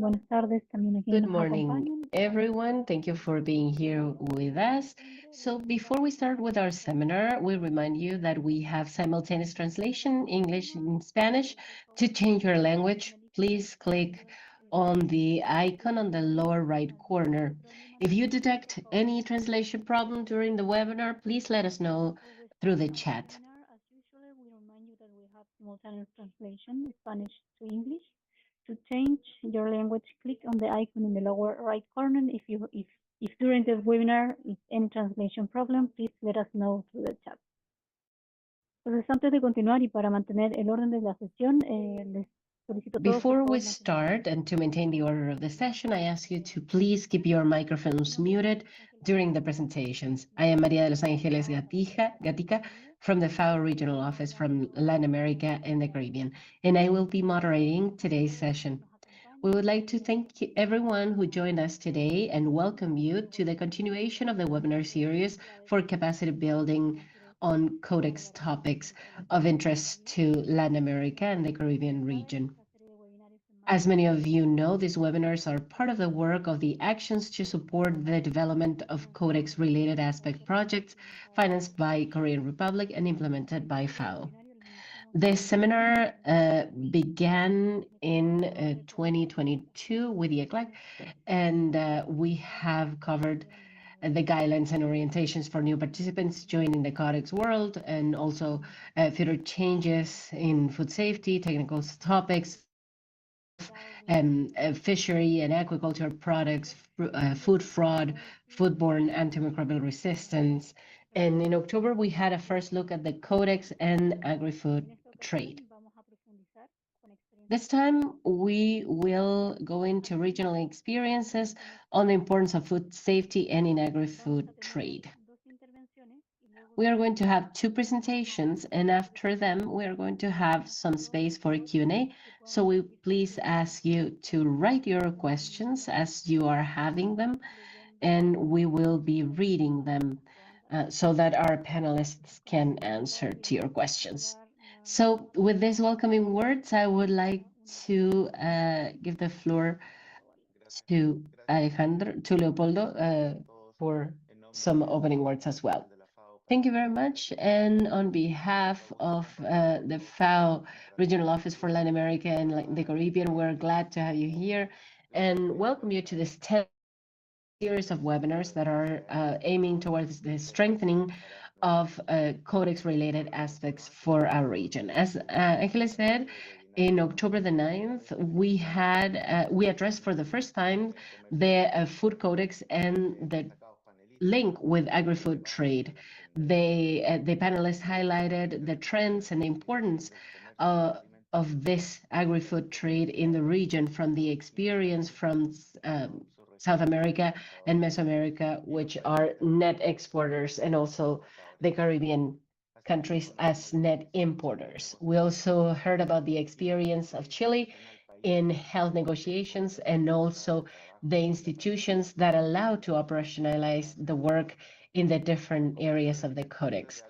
Buenas tardes también a quienes Good nos morning, acompañan. everyone. Thank you for being here with us. So before we start with our seminar, we remind you that we have simultaneous translation, English and Spanish. To change your language, please click on the icon on the lower right corner. If you detect any translation problem during the webinar, please let us know Before we through start the our chat. seminar, as usual, we remind you that we have simultaneous translation, Spanish to English. To change your language, click on the icon in the lower right corner. If during the webinar is any translation problem, please let us know through the chat. Entonces, antes de continuar y para mantener el orden de la sesión, les solicito a todos, por Before favor, we start and to maintain the order of the session, I ask you to please keep your microphones muted during the presentations. I am Maria de los Ángeles Gatica from the FAO Regional Office from Latin America and the Caribbean, and I will be moderating today's session. We would like to thank everyone who joined us today and welcome you to the continuation of the webinar series for capacity building on Codex topics of interest to Latin America and the Caribbean region. As many of you know, these webinars are part of the work of the Actions to Support the Development of Codex-related aspect projects financed by Korean Republic and implemented by FAO. This seminar began in 2022 with the ECLAC, and we have covered the guidelines and orientations for new participants joining the Codex world, and also future changes in food safety, technical topics, health, fishery and aquaculture products, food fraud, foodborne antimicrobial resistance. And in October, we had a first look at the Codex and agri-food trade. This time, we will go into regional experiences on the importance of food safety and in agri-food trade. We are going to have two presentations, and after them, we are going to have some space for a Q&A. So we please ask you to write your questions as you are having them, and we will be reading them so that our panelists can answer to your questions. So with these welcoming words, I would like to give the floor to Alejandro, to Leopoldo for some opening words as well. Thank you very much. And on behalf of the FAO Regional Office for Latin America and the Caribbean, we're glad to have you here and welcome you to this 10th series of webinars that are aiming towards the strengthening of Codex-related aspects for our region. As Angeles said, in October the 9th, we addressed for the first time the food codex and the link with agri-food trade. The panelists highlighted the trends and the importance of this agri-food trade in the region from the experience from South America and Mesoamerica, which are net exporters, and also the Caribbean countries as net importers. We also heard about the experience of Chile in health negotiations and also the institutions that allow to operationalize the work in the different areas of the Codex.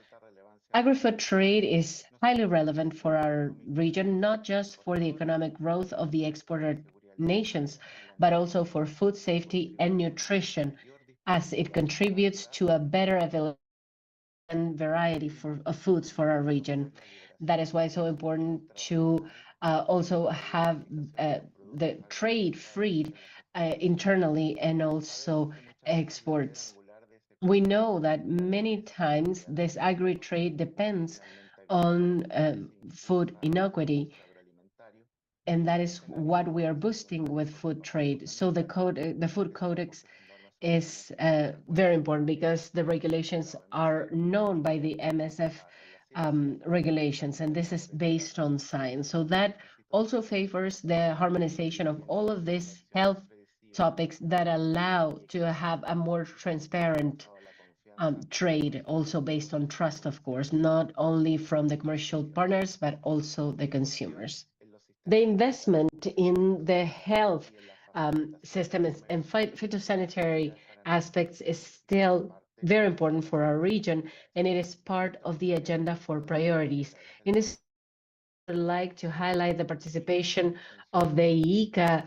Agri-food trade is highly relevant for our region, not just for the economic growth of the exporter nations, but also for food safety and nutrition, as it contributes to a better availability and variety of foods for our region. That is why it's so important to also have the trade freed internally and also exports. We know that many times this agri-trade depends on food inequity, and that is what we are boosting with food trade. So the food codex is very important because the regulations are known by the MSF regulations, and this is based on science. So that also favors the harmonization of all of these health topics that allow to have a more transparent trade, also based on trust, of course, not only from the commercial partners, but also the consumers. The investment in the health system and phytosanitary aspects is still very important for our region, and it is part of the agenda for priorities. In this, I would like to highlight the participation of the ICA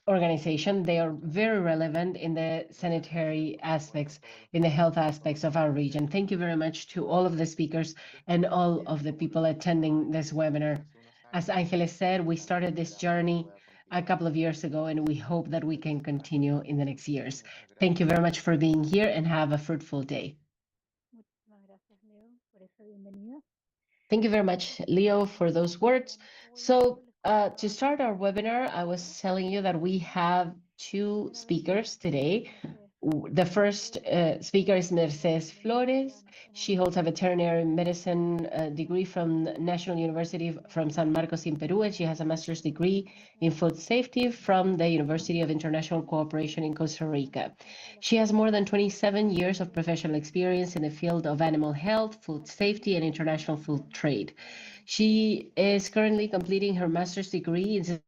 organization. They are very relevant in the sanitary aspects, in the health aspects of our region. Thank you very much to all of the speakers and all of the people attending this webinar. As Angeles said, we started this journey a couple of years ago, and we hope that we can continue in the next years. Thank you very much for being here and have a fruitful day. Muchísimas gracias, Leo, por esa bienvenida. Thank you very much, Leo, for those words. So to start our webinar, I was telling you that we have two speakers today. The first speaker is Mercedes Flores. She holds a veterinary medicine degree from National University from San Marcos in Peru, and she has a master's degree in food safety from the University of International Cooperation in Costa Rica. She has more than 27 years of professional experience in the field of animal health, food safety, and international food trade. She is currently completing her master's degree in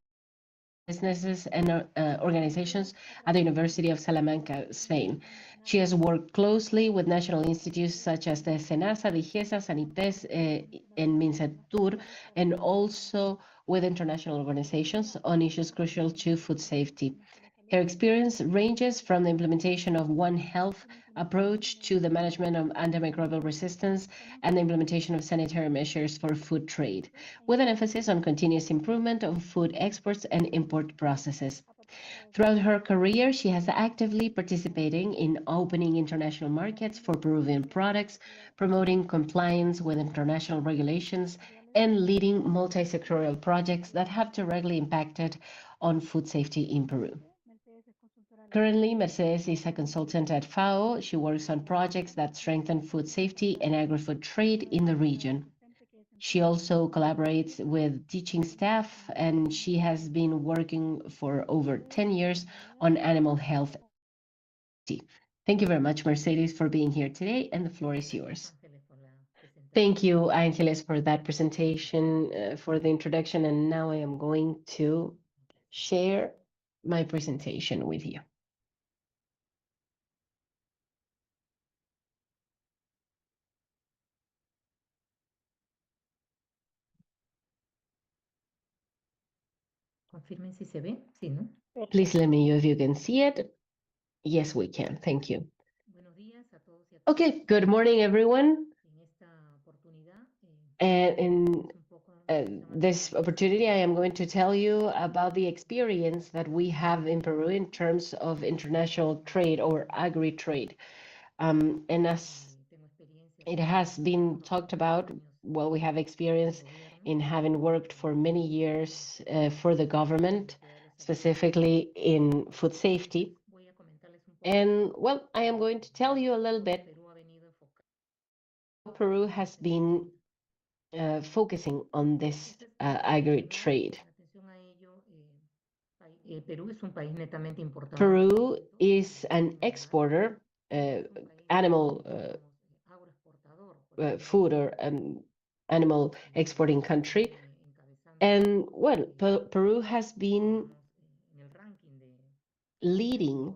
businesses and organizations at the University of Salamanca, Spain. She has worked closely with national institutes such as the SENASA, DIGESA, Sanites, and Mincetur, and also with international organizations on issues crucial to food safety. Her experience ranges from the implementation of One Health approach to the management of antimicrobial resistance and the implementation of sanitary measures for food trade, with an emphasis on continuous improvement of food exports and import processes. Throughout her career, she has actively participating in opening international markets for Peruvian products, promoting compliance with international regulations, and leading multi-sectorial projects that have directly impacted on food safety in Peru. Currently, Mercedes is a consultant at FAO. She works on projects that strengthen food safety and agri-food trade in the region. She also collaborates with teaching staff, and she has been working for over 10 years on animal health and safety. Thank you very much, Mercedes, for being here today, and the floor is yours. Thank you, Angeles, for that presentation, for the introduction, and now I am going to share my presentation with you. Confirmen si se ve. Sí, ¿no? Please let me know if you can see it. Yes, we can. Thank you. Buenos días a todos y a todas. Okay, good morning, everyone. En esta oportunidad, And in un poco this opportunity, I am going to tell you about the experience that we have in Peru in terms of international trade or agri-trade. And as tengo experiencia it has been talked about, well, we have experience in having worked for many years for the government, specifically in food safety. voy a comentarles un poco And well, I am going to tell you a little bit Perú ha venido enfocando. how Peru has been focusing on this agri-trade. Atención a ello, Perú es un país netamente importador. Peru is an exporter, animal food or animal exporting country. And well, Peru has been leading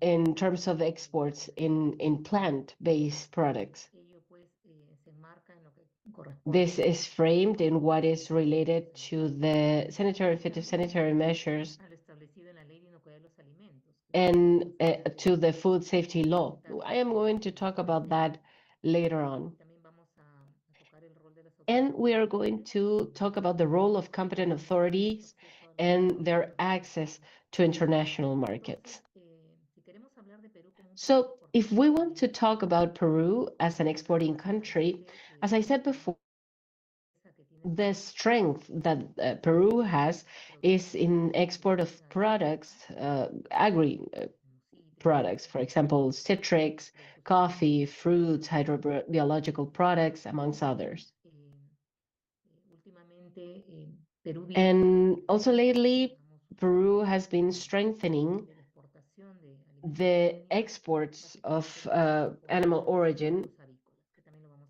in terms of exports in plant-based products. This is framed in what is related to the phytosanitary measures and to the food safety law. I am going to talk about that later on. And we are going to talk about the role of competent authorities and their access to international markets. So if we want to talk about Peru as an exporting country, as I said before, the strength that Peru has is in export of products, agri products, for example, citrics, coffee, fruits, hydrobiological products, amongst others. And also lately, Peru has been strengthening the exports of animal origin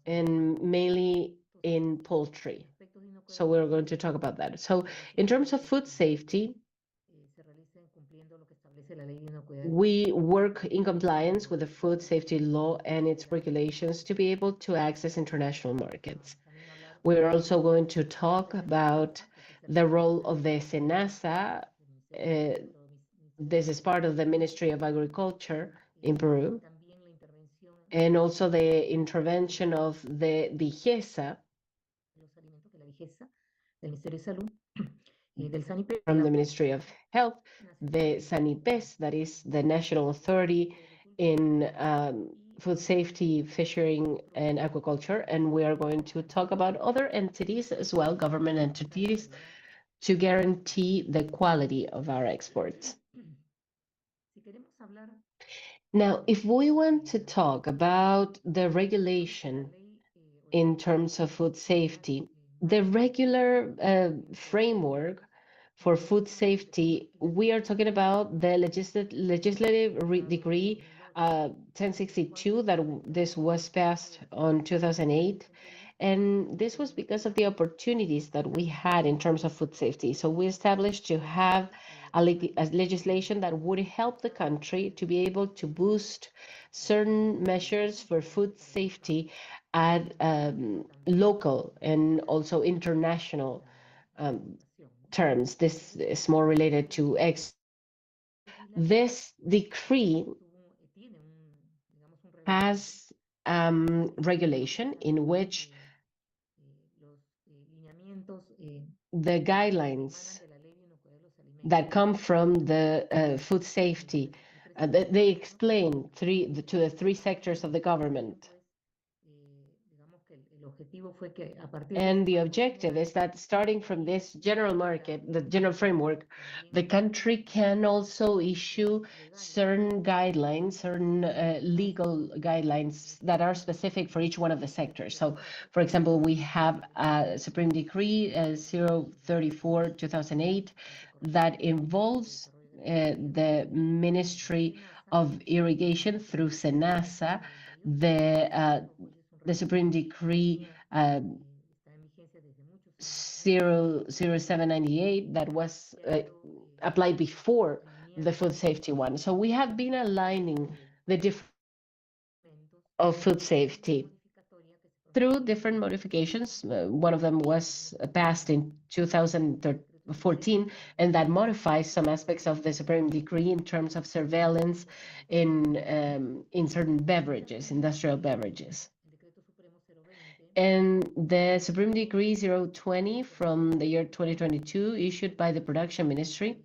and mainly in poultry. So we're going to talk about that. So in terms of food safety, we work in compliance with the food safety law and its regulations to be able to access international markets. We're also going to talk about the role of the SENASA. This is part of the Ministry of Agriculture in Peru, and also the intervention of the DIGESA from the Ministry of Health, the SANIPES, that is the National Authority in Food Safety, Fishing, and Aquaculture. And we are going to talk about other entities as well, government entities, to guarantee the quality of our exports. Now, if we want to talk about the regulation in terms of food safety, the regular framework for food safety, we are talking about the legislative decree 1062 that this was passed on 2008. And this was because of the opportunities that we had in terms of food safety. So we established to have a legislation that would help the country to be able to boost certain measures for food safety at local and also international terms. This is more related to this decree has regulation in which the guidelines that come from the food safety, they explain to the three sectors of the government. And the objective is that starting from this general market, the general framework, the country can also issue certain guidelines, certain legal guidelines that are specific for each one of the sectors. So, for example, we have Supreme Decree 034/2008 that involves the Ministry of Irrigation through SENASA, the Supreme Decree 00798 that was applied before the food safety one. So we have been aligning the different of food safety through different modifications. One of them was passed in 2014, and that modifies some aspects of the Supreme Decree in terms of surveillance in certain beverages, industrial beverages. And the Supreme Decree 020 from the year 2022, issued by the Production Ministry,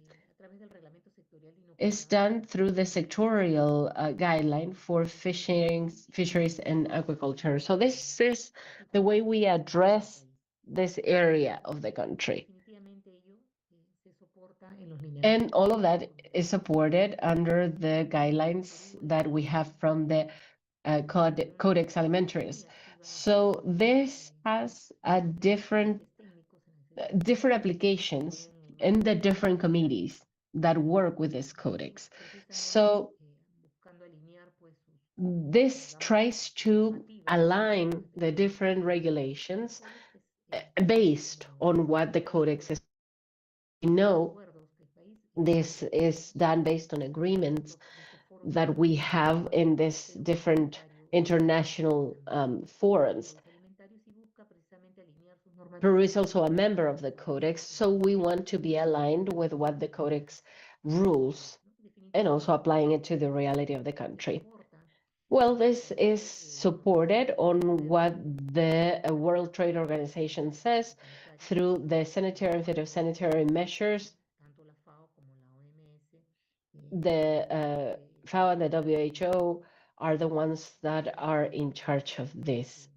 is done through the sectorial guideline for fisheries and aquaculture. So this is the way we address this area of the country. And all of that is supported under the guidelines that we have from the Codex Alimentarius. So this has a different applications in the different committees that work with this codex. So this tries to align the different regulations based on what the codex is. We know this is done based on agreements that we have in these different international forums. Peru is also a member of the Codex, so we want to be aligned with what the Codex rules and also applying it to the reality of the country. Well, this is supported on what the World Trade Organization says through the sanitary and phytosanitary measures. The FAO and the WHO are the ones that are in charge of this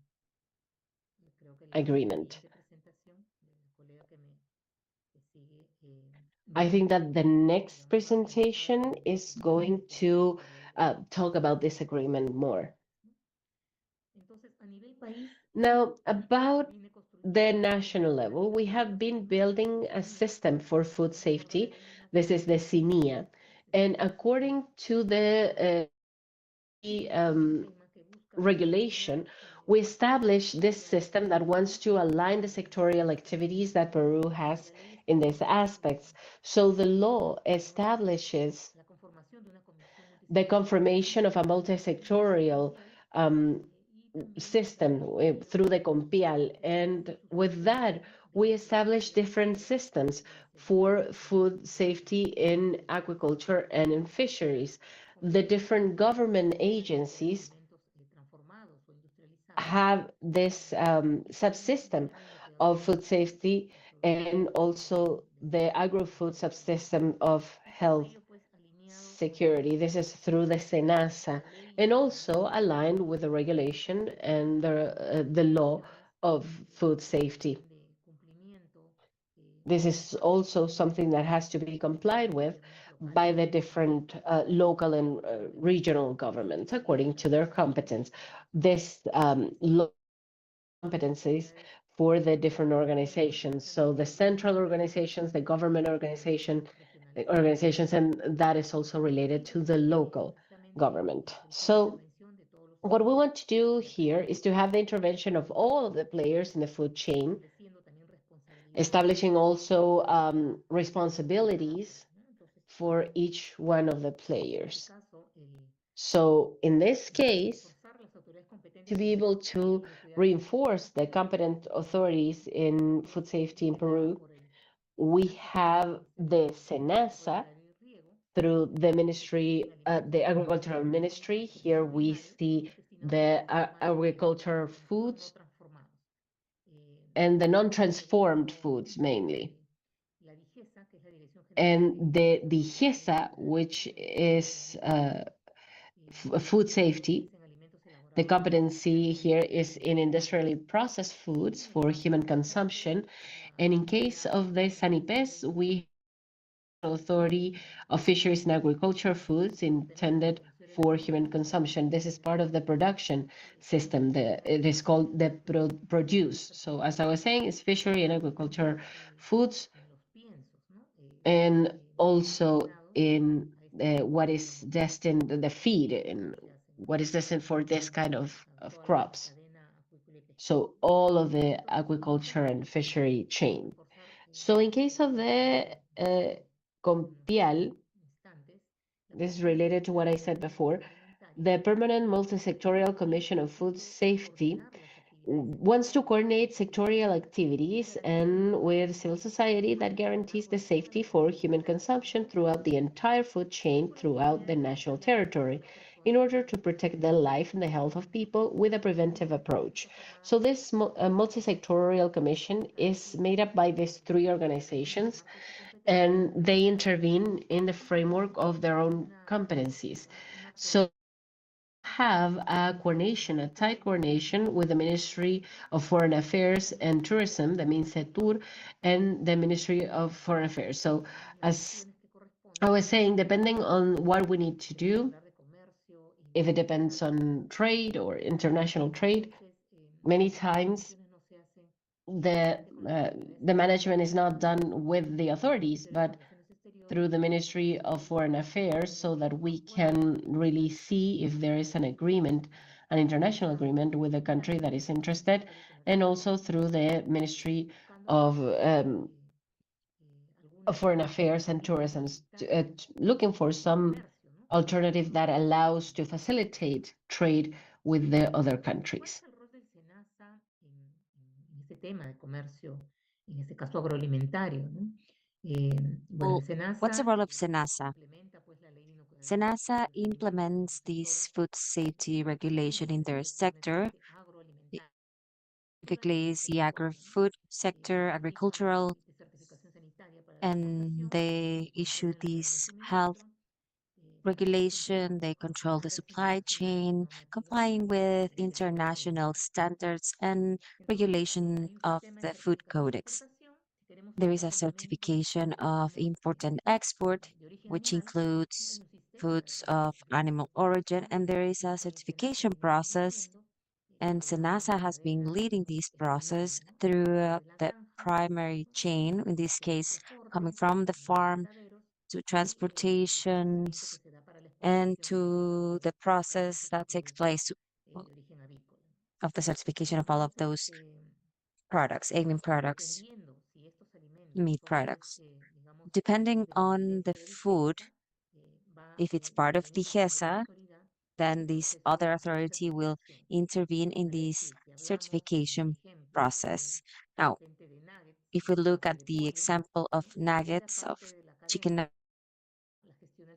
agreement. I think that the next presentation is going to talk about this agreement more. Now, about the national level, we have been building a system for food safety. This is the CINIA. And according to the regulation, we established this system that wants to align the sectorial activities that Peru has in these aspects. So the law establishes the confirmation of a multi-sectorial system through the COMPIAL. And with that, we established different systems for food safety in agriculture and in fisheries. The different government agencies have this subsystem of food safety and also the agro-food subsystem of health security. This is through the SENASA and also aligned with the regulation and the law of food safety. This is also something that has to be complied with by the different local and regional governments according to their competence. This competencies for the different organizations. So the central organizations, the government organizations, and that is also related to the local government. So what we want to do here is to have the intervention of all of the players in the food chain, establishing also responsibilities for each one of the players. So in this case, to be able to reinforce the competent authorities in food safety in Peru, we have the SENASA through the ministry, the agricultural ministry. Here we see the agricultural foods and the non-transformed foods mainly. And the DIGESA, which is food safety. The competency here is in industrially processed foods for human consumption. And in case of the SANIPES, we have authority of fisheries and agriculture foods intended for human consumption. This is part of the production system. It is called the produce. So as I was saying, it's fishery and agriculture foods, and also in what is destined, the feed, and what is destined for this kind of crops. So all of the agriculture and fishery chain. So in case of the COMPIAL, this is related to what I said before, the Permanent Multisectorial Commission of Food Safety wants to coordinate sectorial activities and with civil society that guarantees the safety for human consumption throughout the entire food chain throughout the national territory in order to protect the life and the health of people with a preventive approach. So this multisectorial commission is made up by these three organizations, and they intervene in the framework of their own competencies. So have a coordination, a tight coordination with the Ministry of Foreign Affairs and Tourism, the MINCETUR, and the Ministry of Foreign Affairs. So as I was saying, depending on what we need to do, if it depends on trade or international trade, many times the management is not done with the authorities, but through the Ministry of Foreign Affairs, so that we can really see if there is an agreement, an international agreement with the country that is interested, and also through the Ministry of Foreign Affairs and Tourism, looking for some alternative that allows to facilitate trade with the other countries. Well, what's the role of SENASA? SENASA implements this food safety regulation in their sector. Typically, is the agri-food sector, agricultural, and they issue these health regulation. They control the supply chain, complying with international standards and regulation of the food codex. There is a certification of import and export, which includes foods of animal origin, and there is a certification process, and SENASA has been leading this process through the primary chain, in this case, coming from the farm to transportations and to the process that takes place of the certification of all of those products, aiming products, meat products. Depending on the food, if it's part of the HESA, then this other authority will intervene in this certification process. Now, if we look at the example of nuggets of chicken,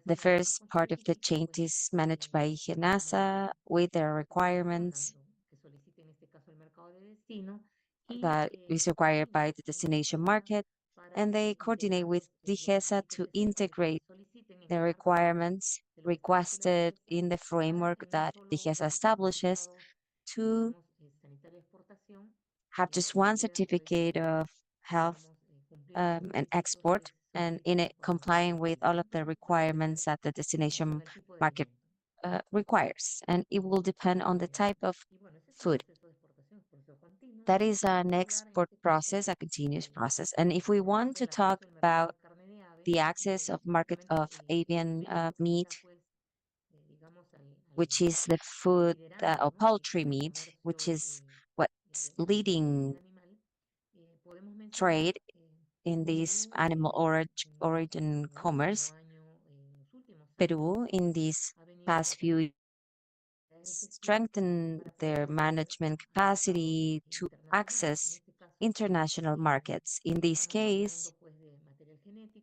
the first part of the chain is managed by GENASA with their requirements that is required by the destination market, and they coordinate with DGESA to integrate the requirements requested in the framework that DGESA establishes to have just one certificate of health and export, and in it complying with all of the requirements that the destination market requires. And it will depend on the type of food. That is an export process, a continuous process. And if we want to talk about the access of market of avian meat, which is the food or poultry meat, which is what's leading trade in this animal origin commerce. Peru in these past few years strengthened their management capacity to access international markets. In this case,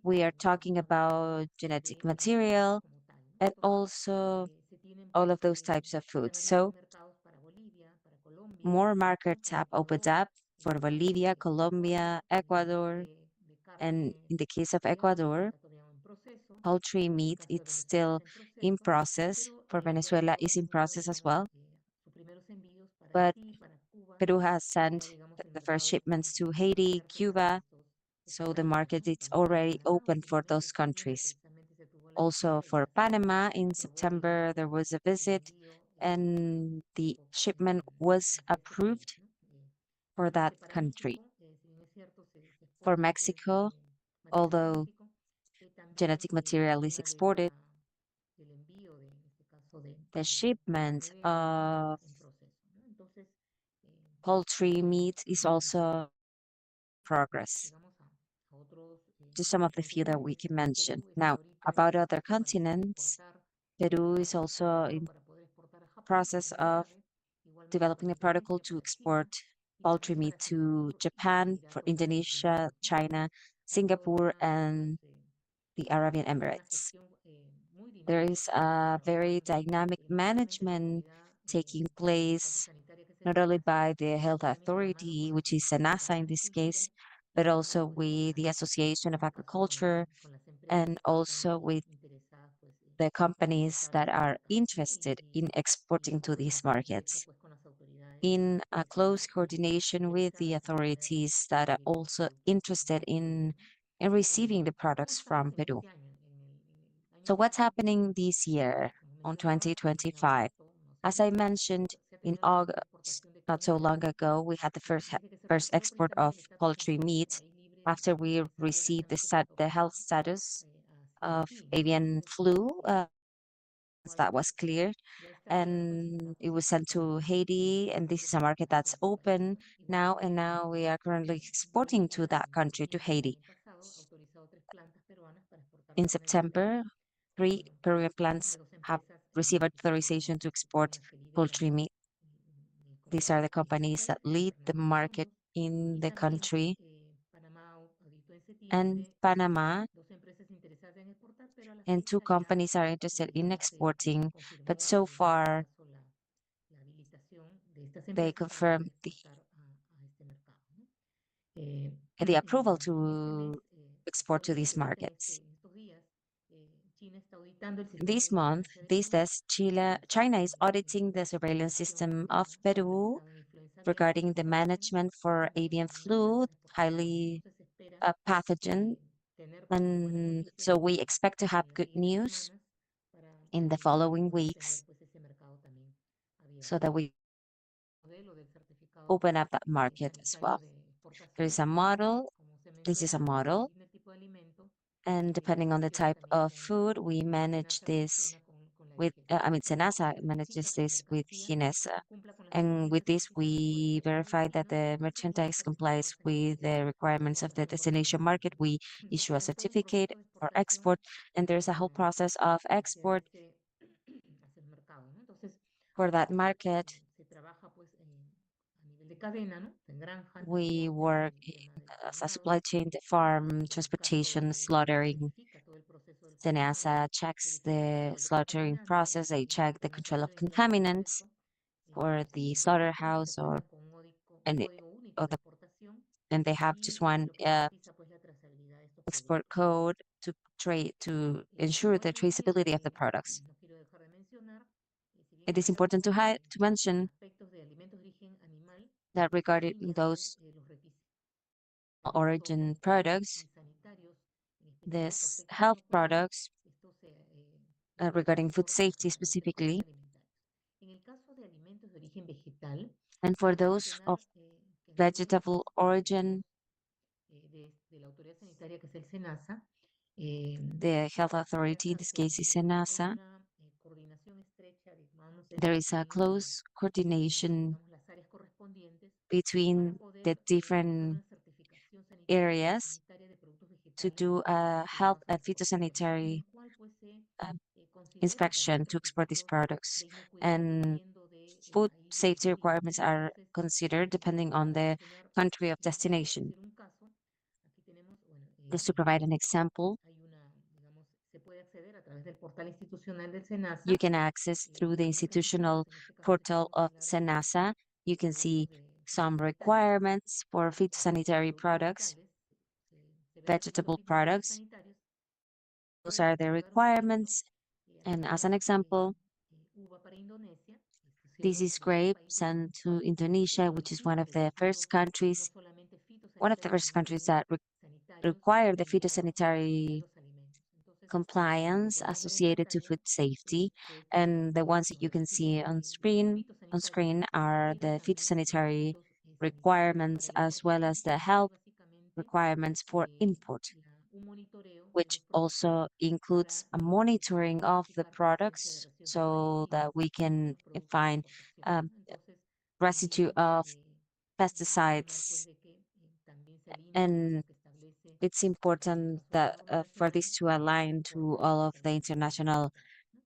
we are talking about genetic material and also all of those types of foods. So more markets have opened up for Bolivia, Colombia, Ecuador, and in the case of Ecuador, poultry meat it's still in process. For Venezuela, is in process as well. But Peru has sent the first shipments to Haiti, Cuba, so the market is already open for those countries. Also for Panama in September, there was a visit and the shipment was approved for that country. For Mexico, although genetic material is exported, the shipment of poultry meat is also progress. Just some of the few that we can mention. Now, about other continents, Peru is also in process of developing a protocol to export poultry meat to Japan, for Indonesia, China, Singapore, and the Arabian Emirates. There is a very dynamic management taking place, not only by the health authority, which is SENASA in this case, but also with the Association of Agriculture and also with the companies that are interested in exporting to these markets in a close coordination with the authorities that are also interested in receiving the products from Peru. So what's happening this year on 2025? As I mentioned, in August, not so long ago, we had the first export of poultry meat after we received the health status of avian flu. That was clear, and it was sent to Haiti, and this is a market that's open now, and now we are currently exporting to that country, to Haiti. In September, 3 Peruvian plants have received authorization to export poultry meat. These are the companies that lead the market in the country. And Panama and 2 companies are interested in exporting, but so far they confirmed the approval to export to these markets. This month, these days, China is auditing the surveillance system of Peru regarding the management for avian flu, highly pathogen. And so we expect to have good news in the following weeks so that we open up that market as well. There is a model. This is a model. And depending on the type of food, we manage this with, SENASA manages this with GINESA. And with this, we verify that the merchandise complies with the requirements of the destination market. We issue a certificate for export, and there's a whole process of export for that market. We work in as a supply chain, the farm, transportation, slaughtering. SENASA checks the slaughtering process. They check the control of contaminants for the slaughterhouse and it, or the and they have just one export code to ensure the traceability of the products. It is important to mention that regarding those origin products, this health products regarding food safety specifically, and for those of vegetable origin, the health authority, in this case is SENASA, there is a close coordination between the different areas to do a health and phytosanitary inspection to export these products. And food safety requirements are considered depending on the country of destination. Just to provide an example, you can access through the institutional portal of SENASA. You can see some requirements for phytosanitary products, vegetable products. Those are the requirements. And as an example, this is grape sent to Indonesia, which is one of the first countries that require the phytosanitary compliance associated to food safety. And the ones that you can see on screen are the phytosanitary requirements as well as the health requirements for import, which also includes a monitoring of the products so that we can find residue of pesticides. And it's important that for this to align to all of the international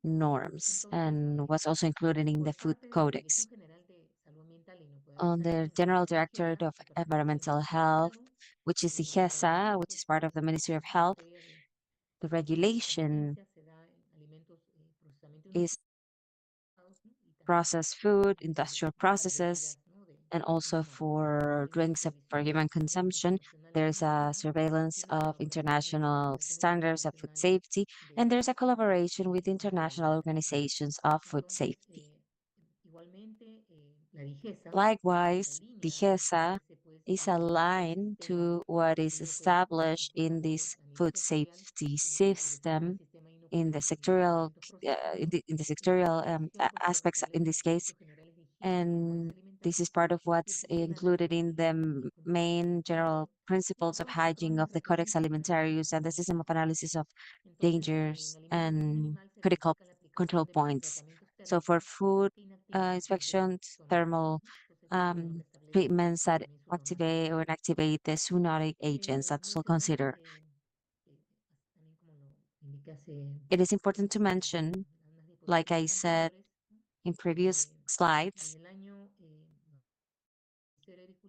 norms and was also included in the Food Codex. On the General Directorate of Environmental Health, which is the HESA, which is part of the Ministry of Health, the regulation is processed food, industrial processes, and also for drinks for human consumption. There's a surveillance of international standards of food safety, and there's a collaboration with international organizations of food safety. Likewise, the HESA is aligned to what is established in this food safety system in the sectorial aspects in this case, and this is part of what's included in the main general principles of hygiene of the Codex Alimentarius and the system of analysis of dangers and critical control points. So for food inspections, thermal treatments that activate or inactivate the zoonotic agents, that's also considered. It is important to mention, like I said in previous slides,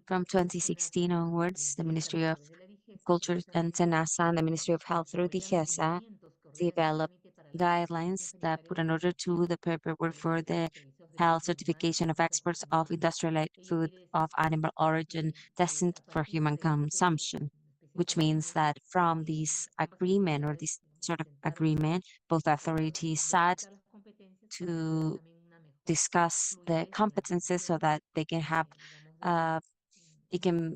from 2016 onwards, the Ministry of Culture and SENASA and the Ministry of Health through the HESA developed guidelines that put an order to the paperwork for the health certification of exports of industrialized food of animal origin destined for human consumption, which means that from this agreement or this sort of agreement, both authorities sat to discuss the competences so that they can have it can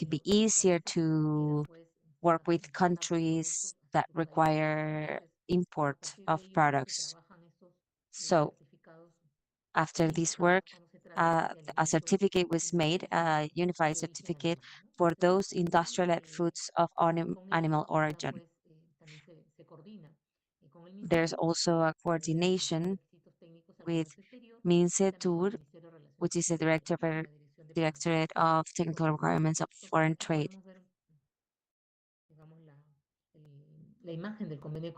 be easier to work with countries that require import of products. So after this work, a certificate was made, a unified certificate for those industrialized foods of animal origin. There's also a coordination with MINCETUR, which is the Directorate of Technical Requirements of Foreign Trade.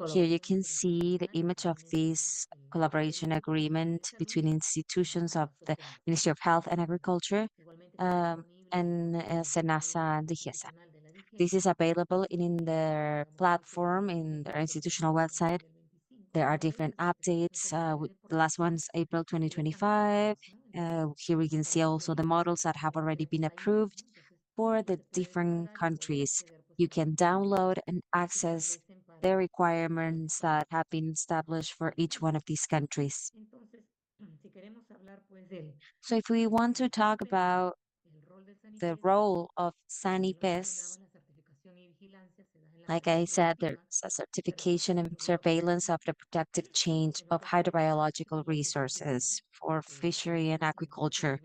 Here you can see the image of this collaboration agreement between institutions of the Ministry of Health and Agriculture and SENASA and the HESA. This is available in their platform, in their institutional website. There are different updates. The last one's April 2025. Here we can see also the models that have already been approved for the different countries. You can download and access the requirements that have been established for each one of these countries. So if we want to talk about the role of SANIPES, like I said, there's a certification and surveillance of the productive change of hydrobiological resources for fishery and aquaculture,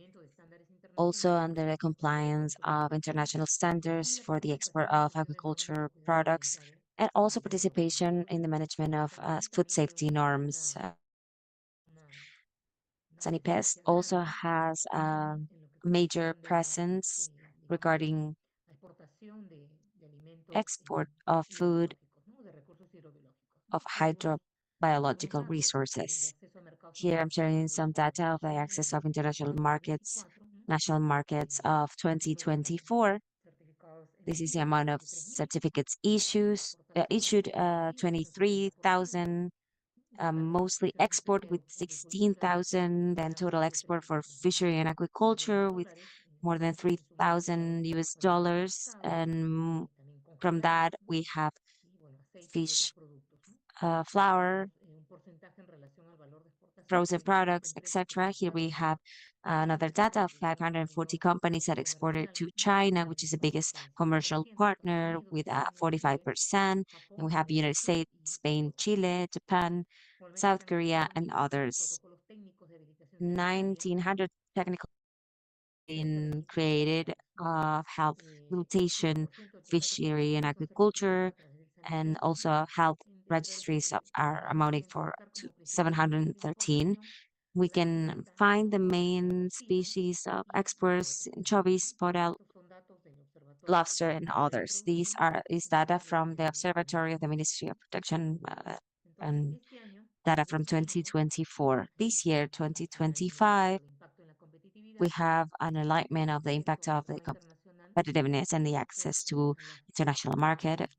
also under the compliance of international standards for the export of aquaculture products, and also participation in the management of food safety norms. Sanipest also has a major presence regarding export of food of hydrobiological resources. Here I'm sharing some data of the access of international markets, national markets of 2024. This is the amount of certificates issued 23,000, mostly export with 16,000, then total export for fishery and aquaculture with more than 3,000 US dollars. And from that, we have fish, flour, frozen products, etc. Here we have another data of 540 companies that exported to China, which is the biggest commercial partner with 45%. And we have United States, Spain, Chile, Japan, South Korea, and others. 1,900 technical been created of health, nutrition, fishery, and agriculture, and also health registries are amounting for to 713. We can find the main species of exports, anchovies, spotted lobster, and others. These is data from the Observatory of the Ministry of Protection and data from 2024. This year, 2025, we have an alignment of the impact of the competitiveness and the access to international market.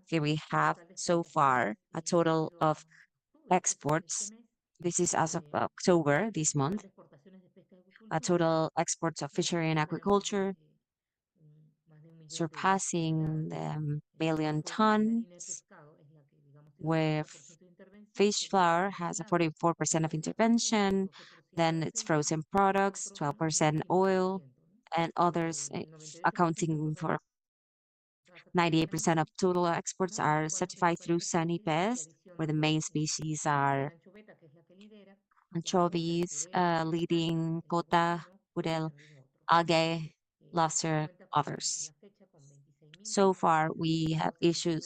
Here we have so far a total of exports. This is as of October this month. A total exports of fishery and aquaculture surpassing the million tons, where fish flour has a 44% of intervention, then it's frozen products, 12% oil, and others accounting for 98% of total exports are certified through SANIPEST, where the main species are anchovies, leading quota, purel, algae, lobster, others. So far, we have issued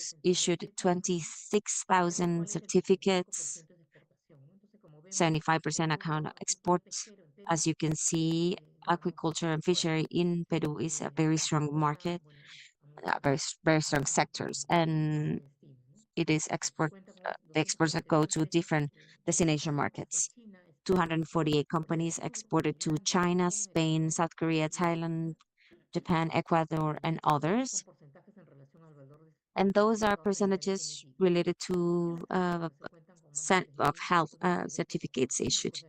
26,000 certificates, 75% account exports. As you can see, aquaculture and fishery in Peru is a very strong market, very strong sectors, and it is the exports that go to different destination markets. 248 companies exported to China, Spain, South Korea, Thailand, Japan, Ecuador, and others. And those are percentages related to of health certificates issued.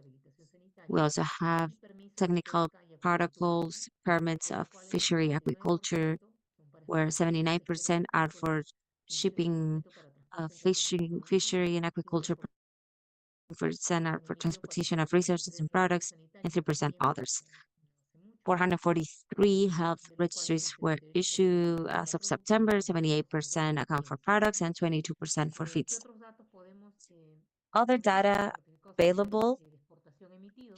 We also have technical protocols, permits of fishery aquaculture, where 79% are for shipping, fishery and aquaculture, 4% are for transportation of resources and products, and 3% others. 443 health registries were issued as of September, 78% account for products and 22% for feeds. Other data available,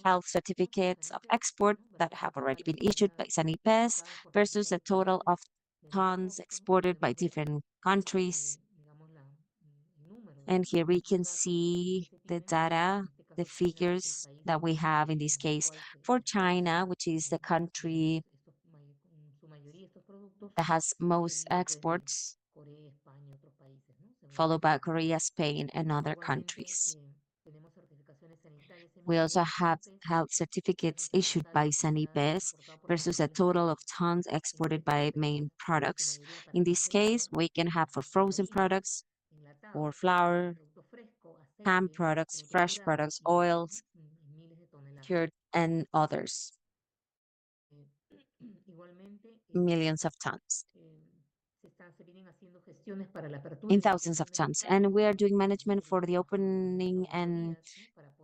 health certificates of export that have already been issued by SANIPES versus the total of tons exported by different countries. And here we can see the data, the figures that we have in this case for China, which is the country that has most exports, followed by Korea, Spain, and other countries. We also have health certificates issued by Sanipes versus a total of tons exported by main products. In this case, we can have for frozen products or flour, canned products, fresh products, oils, cured, and others, millions of tons, in thousands of tons. And we are doing management for the opening and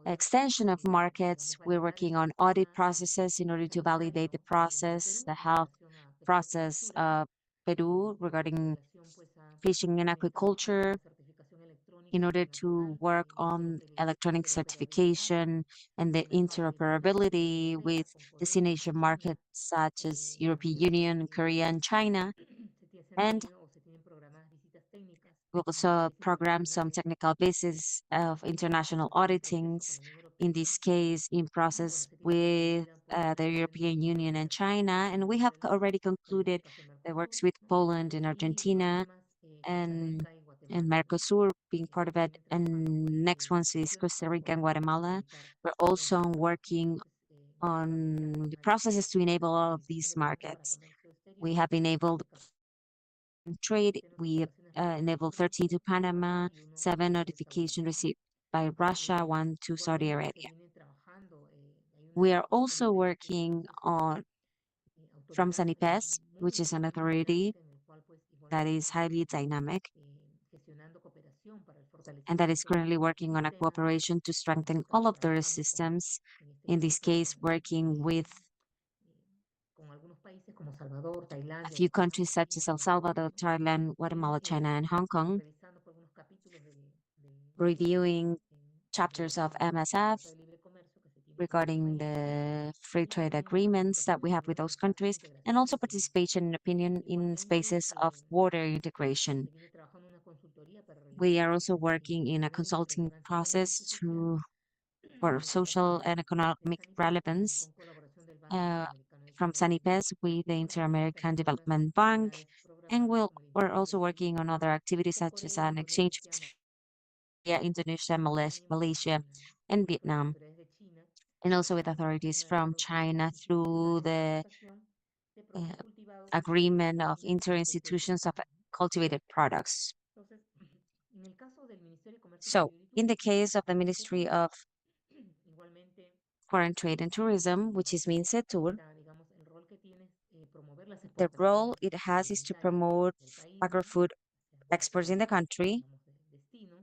extension of markets. We're working on audit processes in order to validate the process, the health process of Peru regarding fishing and aquaculture, in order to work on electronic certification and the interoperability with destination markets such as European Union, Korea, and China. And we also program some technical basis of international auditings, in this case in process with the European Union and China. And we have already concluded the works with Poland and Argentina and Mercosur being part of it. And next one is Costa Rica and Guatemala. We're also working on the processes to enable all of these markets. We have enabled trade. We enabled 13 to Panama, 7 notification received by Russia, 1 to Saudi Arabia. We are also working on from Sanipes, which is an authority that is highly dynamic and that is currently working on a cooperation to strengthen all of their systems. In this case, working with a few countries such as El Salvador, Thailand, Guatemala, China, and Hong Kong, reviewing chapters of MSF regarding the free trade agreements that we have with those countries, and also participation and opinion in spaces of border integration. We are also working in a consulting process for social and economic relevance uh, from Sanipes with the Inter-American Development Bank, and we're also working on other activities such as an exchange of experience via Indonesia, Malaysia, and Vietnam, and also with authorities from China through the uh, agreement of interinstitutions of cultivated products. So, in the case of the Ministry of Foreign Trade and Tourism, which is MINCETUR, the role it has is to promote agri-food exports in the country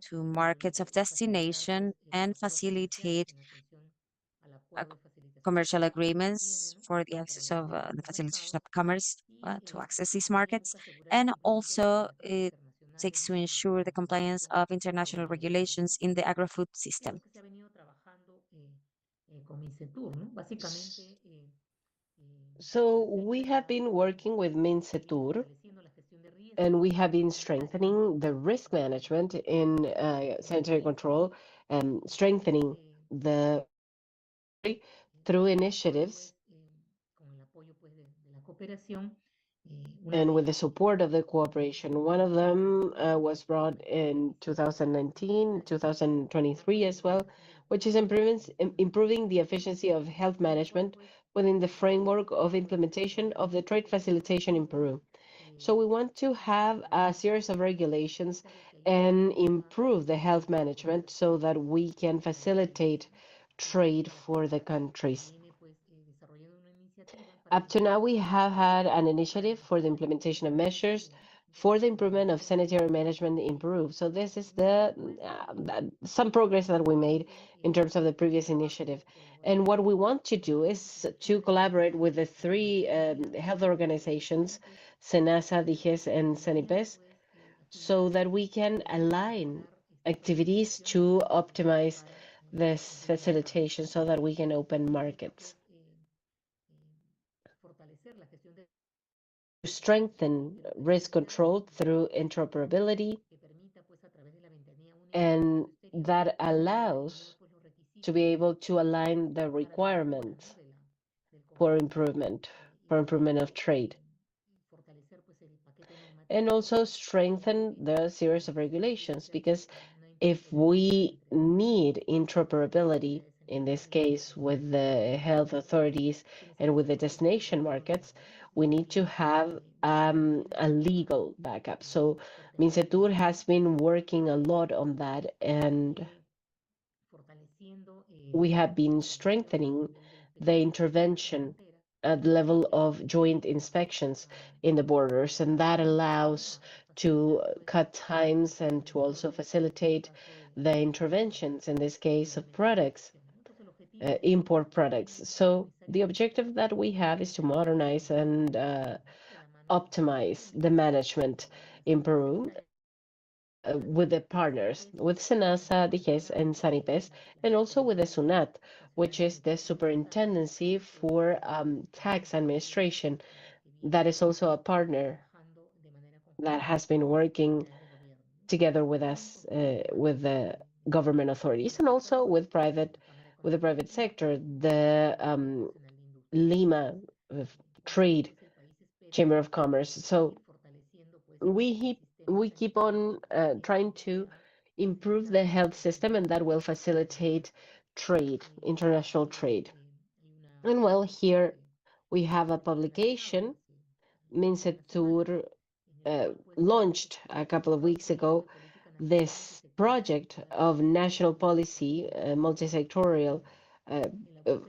to markets of destination and facilitate uh, commercial agreements for the access of the facilitation of commerce to access these markets. And also it seeks to ensure the compliance of international regulations in the agri-food system. So we have been working with MINCETUR, and we have been strengthening the risk management in sanitary control and strengthening the through initiatives and with the support of the cooperation. One of them was brought in 2019, 2023 as well, which is improving the efficiency of health management within the framework of implementation of the trade facilitation in Peru. So we want to have a series of regulations and improve the health management so that we can facilitate trade for the countries. Up to now, we have had an initiative for the implementation of measures for the improvement of sanitary management in Peru. So this is some progress that we made in terms of the previous initiative. And what we want to do is to collaborate with the three health organizations, SENASA, DIGES, and SANIPES, so that we can align activities to optimize this facilitation so that we can open markets. To strengthen risk control through interoperability, and that allows to be able to align the requirements for improvement of trade, and also strengthen the series of regulations, because if we need interoperability in this case with the health authorities and with the destination markets, we need to have a legal backup. So Mincetur has been working a lot on that, and we have been strengthening the intervention at the level of joint inspections in the borders, and that allows to cut times and to also facilitate the interventions, in this case of products, import products. So the objective that we have is to modernize and optimize the management in Peru with the partners, with SENASA, DIGES, and SANIPES, and also with the SUNAT, which is the Superintendency for Tax Administration. That is also a partner that has been working together with us, with the government authorities, and also with the private sector, the Lima Trade Chamber of Commerce. So we keep on trying to improve the health system, and that will facilitate trade, international trade. And well, here we have a publication, Mincetur launched a couple of weeks ago this project of national policy, multi-sectorial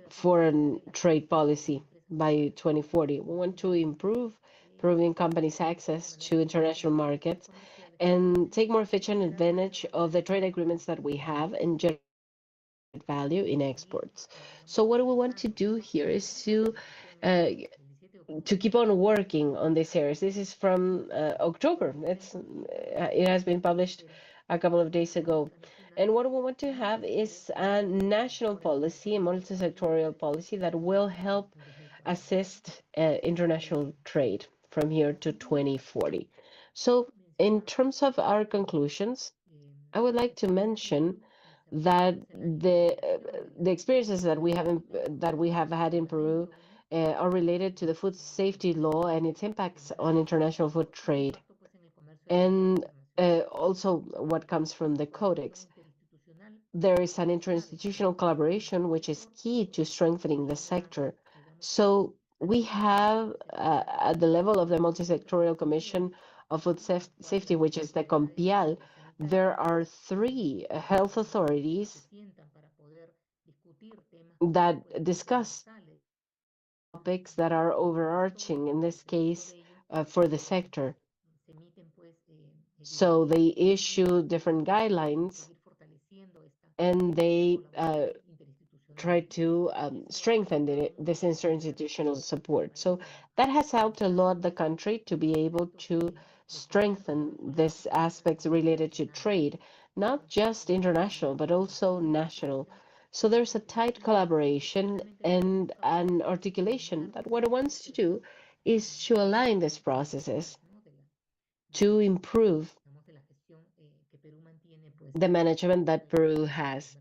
foreign trade policy by 2040. We want to improve Peruvian companies' access to international markets and take more efficient advantage of the trade agreements that we have and generate value in exports. So what we want to do here is to keep on working on this series. This is from October. It has been published a couple of days ago. And what we want to have is a national policy, a multi-sectorial policy that will help assist international trade from here to 2040. So in terms of our conclusions, I would like to mention that the experiences that we have had in Peru are related to the food safety law and its impacts on international food trade, and also what comes from the Codex. There is an interinstitutional collaboration which is key to strengthening the sector. So we have at the level of the Multisectorial Commission of Food Safety, which is the COMPIAL, there are three health authorities that discuss topics that are overarching, in this case, for the sector. So they issue different guidelines and they try to strengthen this interinstitutional support. So that has helped a lot the country to be able to strengthen these aspects related to trade, not just international, but also national. So there's a tight collaboration and an articulation that what it wants to do is to align these processes to improve the management that Peru has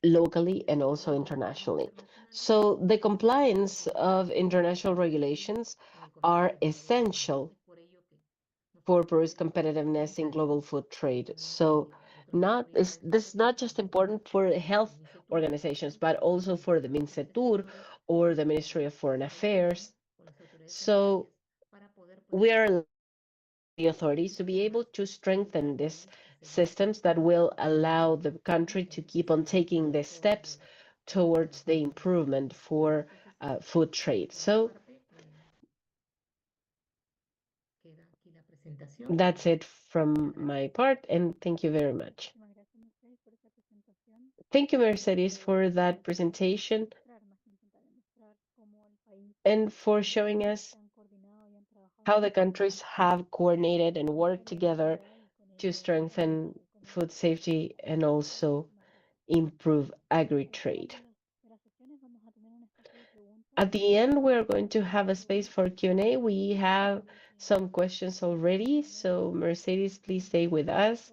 locally and also internationally. So the compliance of international regulations are essential for Peru's competitiveness in global food trade. So this is not just important for health organizations, but also for the MINCETUR or the Ministry of Foreign Affairs. So we are the authorities to be able to strengthen these systems that will allow the country to keep on taking the steps towards the improvement for food trade. So that's it from my part, and thank you very much. Thank you, Mercedes, for that presentation and for showing us how the countries have coordinated and worked together to strengthen food safety and also improve agri-trade. At the end, we're going to have a space for Q&A. We have some questions already, so Mercedes, please stay with us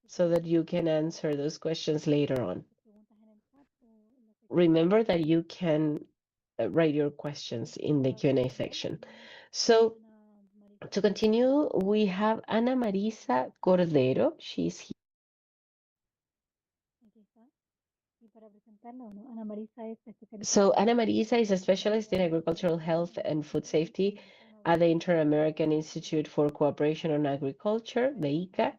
so that you can answer those questions later on. Remember that you can write your questions in the Q&A section. So to continue, we have Ana Marisa Cordero. She's here. So Ana Marisa is a specialist in agricultural health and food safety at the Inter-American Institute for Cooperation on Agriculture, the ICA.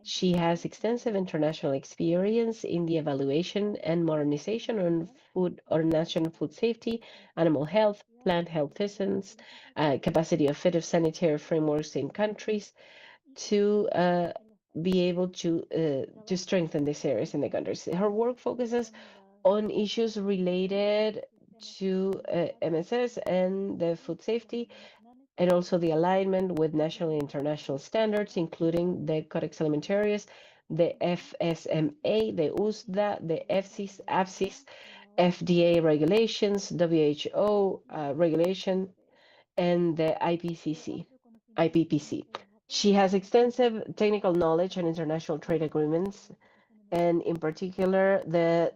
She has extensive international experience in the evaluation and modernization on food or national food safety, animal health, plant health systems, capacity of phytosanitary frameworks in countries to be able to strengthen these areas in the countries. Her work focuses on issues related to MSS and the food safety, and also the alignment with national and international standards, including the Codex Alimentarius, the FSMA, the USDA, the FCIS, AFCIS, FDA regulations, WHO regulation, and the IPPC. She has extensive technical knowledge on international trade agreements, and in particular, the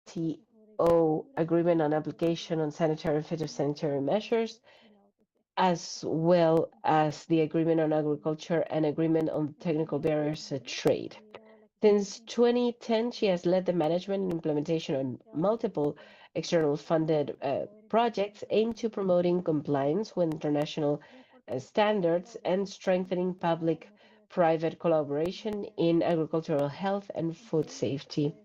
TO agreement on application on sanitary and phytosanitary measures, as well as the agreement on agriculture and agreement on technical barriers to trade. Since 2010, she has led the management and implementation on multiple external funded projects aimed to promoting compliance with international standards and strengthening public-private collaboration in agricultural health and food safety.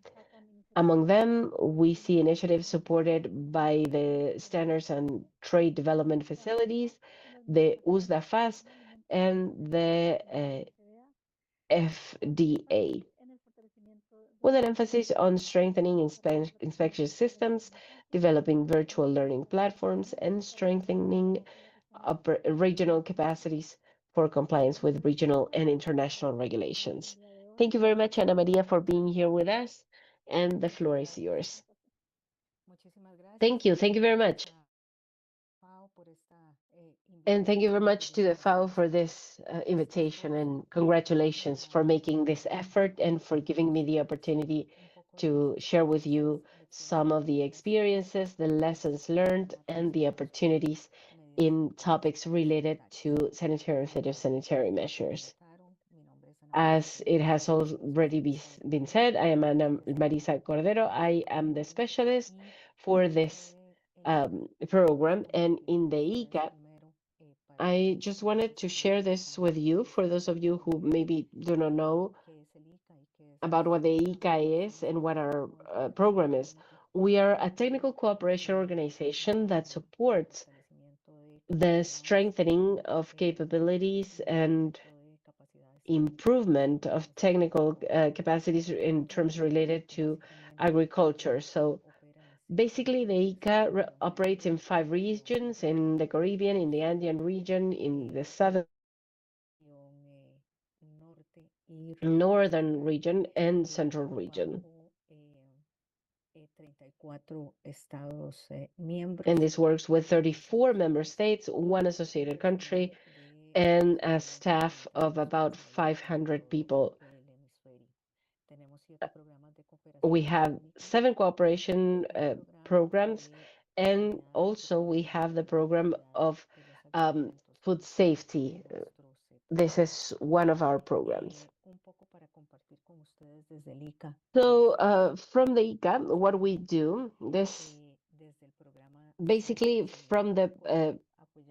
Among them, we see initiatives supported by the Standards and Trade Development Facilities, the USDA-FAS, and the FDA, with an emphasis on strengthening inspection systems, developing virtual learning platforms, and strengthening regional capacities for compliance with regional and international regulations. Thank you very much, Ana Maria, for being here with us, and the floor is yours. Thank you. Thank you very much. And thank you very much to the FAO for this invitation, and congratulations for making this effort and for giving me the opportunity to share with you some of the experiences, the lessons learned, and the opportunities in topics related to sanitary and phytosanitary measures. As it has already been said, I am Ana Marisa Cordero. I am the specialist for this program, and in the ICA, I just wanted to share this with you for those of you who maybe do not know about what the ICA is and what our program is. We are a technical cooperation organization that supports the strengthening of capabilities and improvement of technical capacities in terms related to agriculture. So basically, the ICA operates in 5 regions: in the Caribbean, in the Andean region, in the southern northern region, and central region. And this works with 34 member states, 1 associated country, and a staff of about 500 people. We have 7 cooperation programs, and also we have the program of food safety. This is one of our programs. So from the ICA, what we do, this basically from the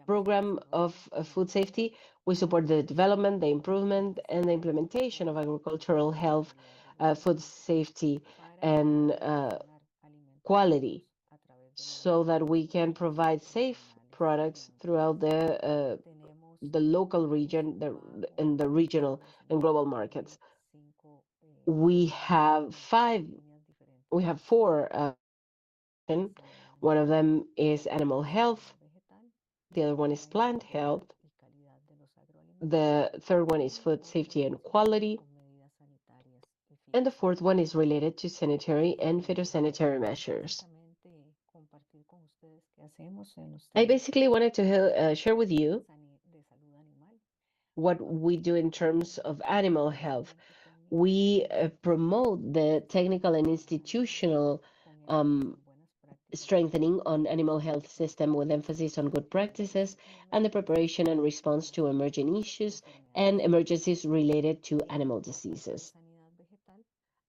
program of food safety, we support the development, the improvement, and the implementation of agricultural health, food safety, and quality, so that we can provide safe products throughout the local region and the regional and global markets. We have 4. One of them is animal health. The other one is plant health. The third one is food safety and quality. And the fourth one is related to sanitary and phytosanitary measures. I basically wanted to share with you what we do in terms of animal health. We promote the technical and institutional strengthening on animal health system with emphasis on good practices and the preparation and response to emerging issues and emergencies related to animal diseases.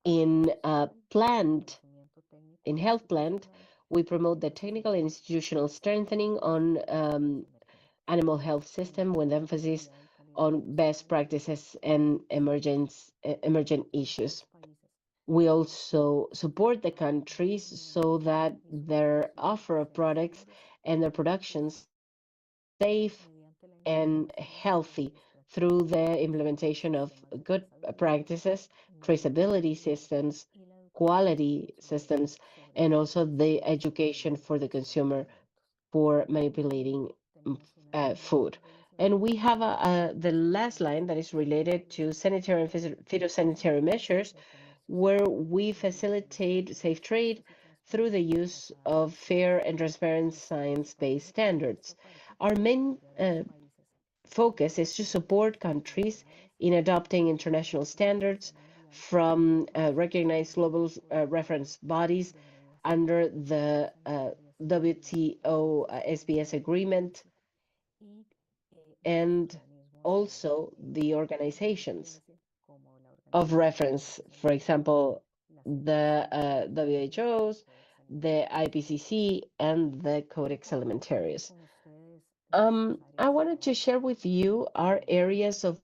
In health plant, we promote the technical and institutional strengthening on animal health system with emphasis on best practices and emergent issues. We also support the countries so that their offer of products and their productions are safe and healthy through the implementation of good practices, traceability systems, quality systems, and also the education for the consumer for manipulating food. And we have the last line that is related to sanitary and phytosanitary measures, where we facilitate safe trade through the use of fair and transparent science-based standards. Our main focus is to support countries in adopting international standards from recognized global reference bodies under the WTO SBS agreement and also the organizations of reference, for example, the WHOs, the IPCC, and the Codex Alimentarius. I wanted to share with you our areas of work.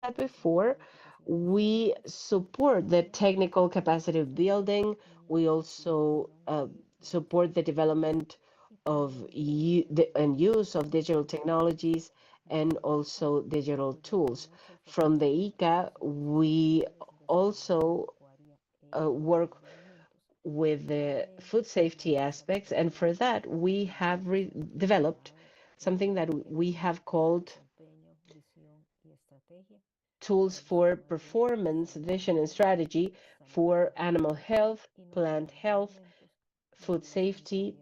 As I said before, we support the technical capacity building. We also support the development of and use of digital technologies and also digital tools. From the ICA, we also work with the food safety aspects, and for that, we have developed something that we have called tools for performance, vision, and strategy for animal health, plant health, food safety,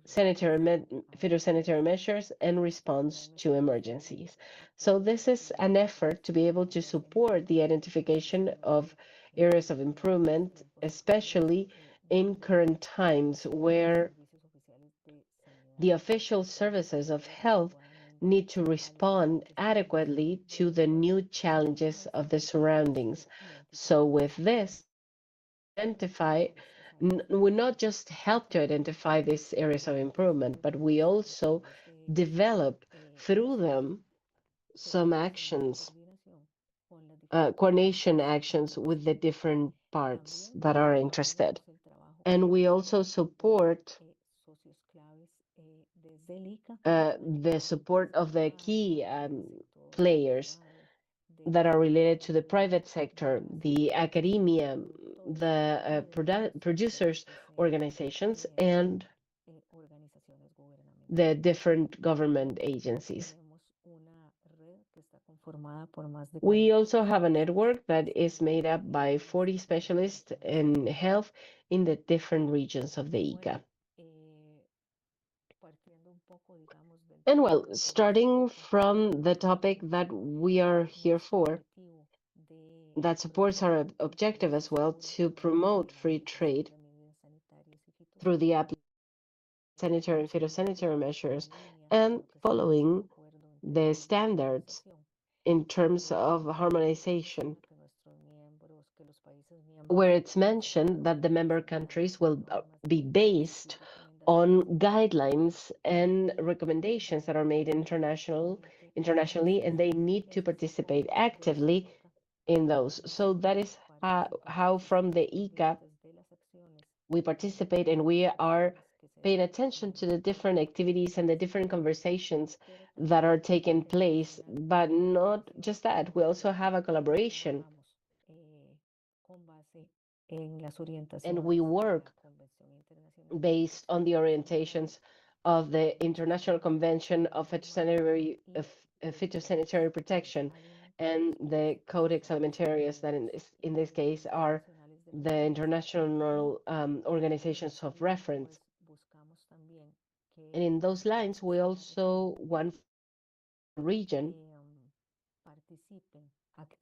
phytosanitary measures, and response to emergencies. So this is an effort to be able to support the identification of areas of improvement, especially in current times where the official services of health need to respond adequately to the new challenges of the surroundings. So with this, we identify, we not just help to identify these areas of improvement, but we also develop through them some actions, coordination actions with the different parts that are interested. And we also support the support of the key players that are related to the private sector, the academia, the producers organizations, and the different government agencies. We also have a network that is made up by 40 specialists in health in the different regions of the ICA. And well, starting from the topic that we are here for, that supports our objective as well to promote free trade through the application of sanitary and phytosanitary measures and following the standards in terms of harmonization, where it's mentioned that the member countries will be based on guidelines and recommendations that are made internationally, and they need to participate actively in those. So that is how from the ICA we participate, and we are paying attention to the different activities and the different conversations that are taking place. But not just that, we also have a collaboration, and we work based on the orientations of the International Convention of Phytosanitary Protection and the Codex Alimentarius, that in this case are the international organizations of reference. And in those lines, we also want the region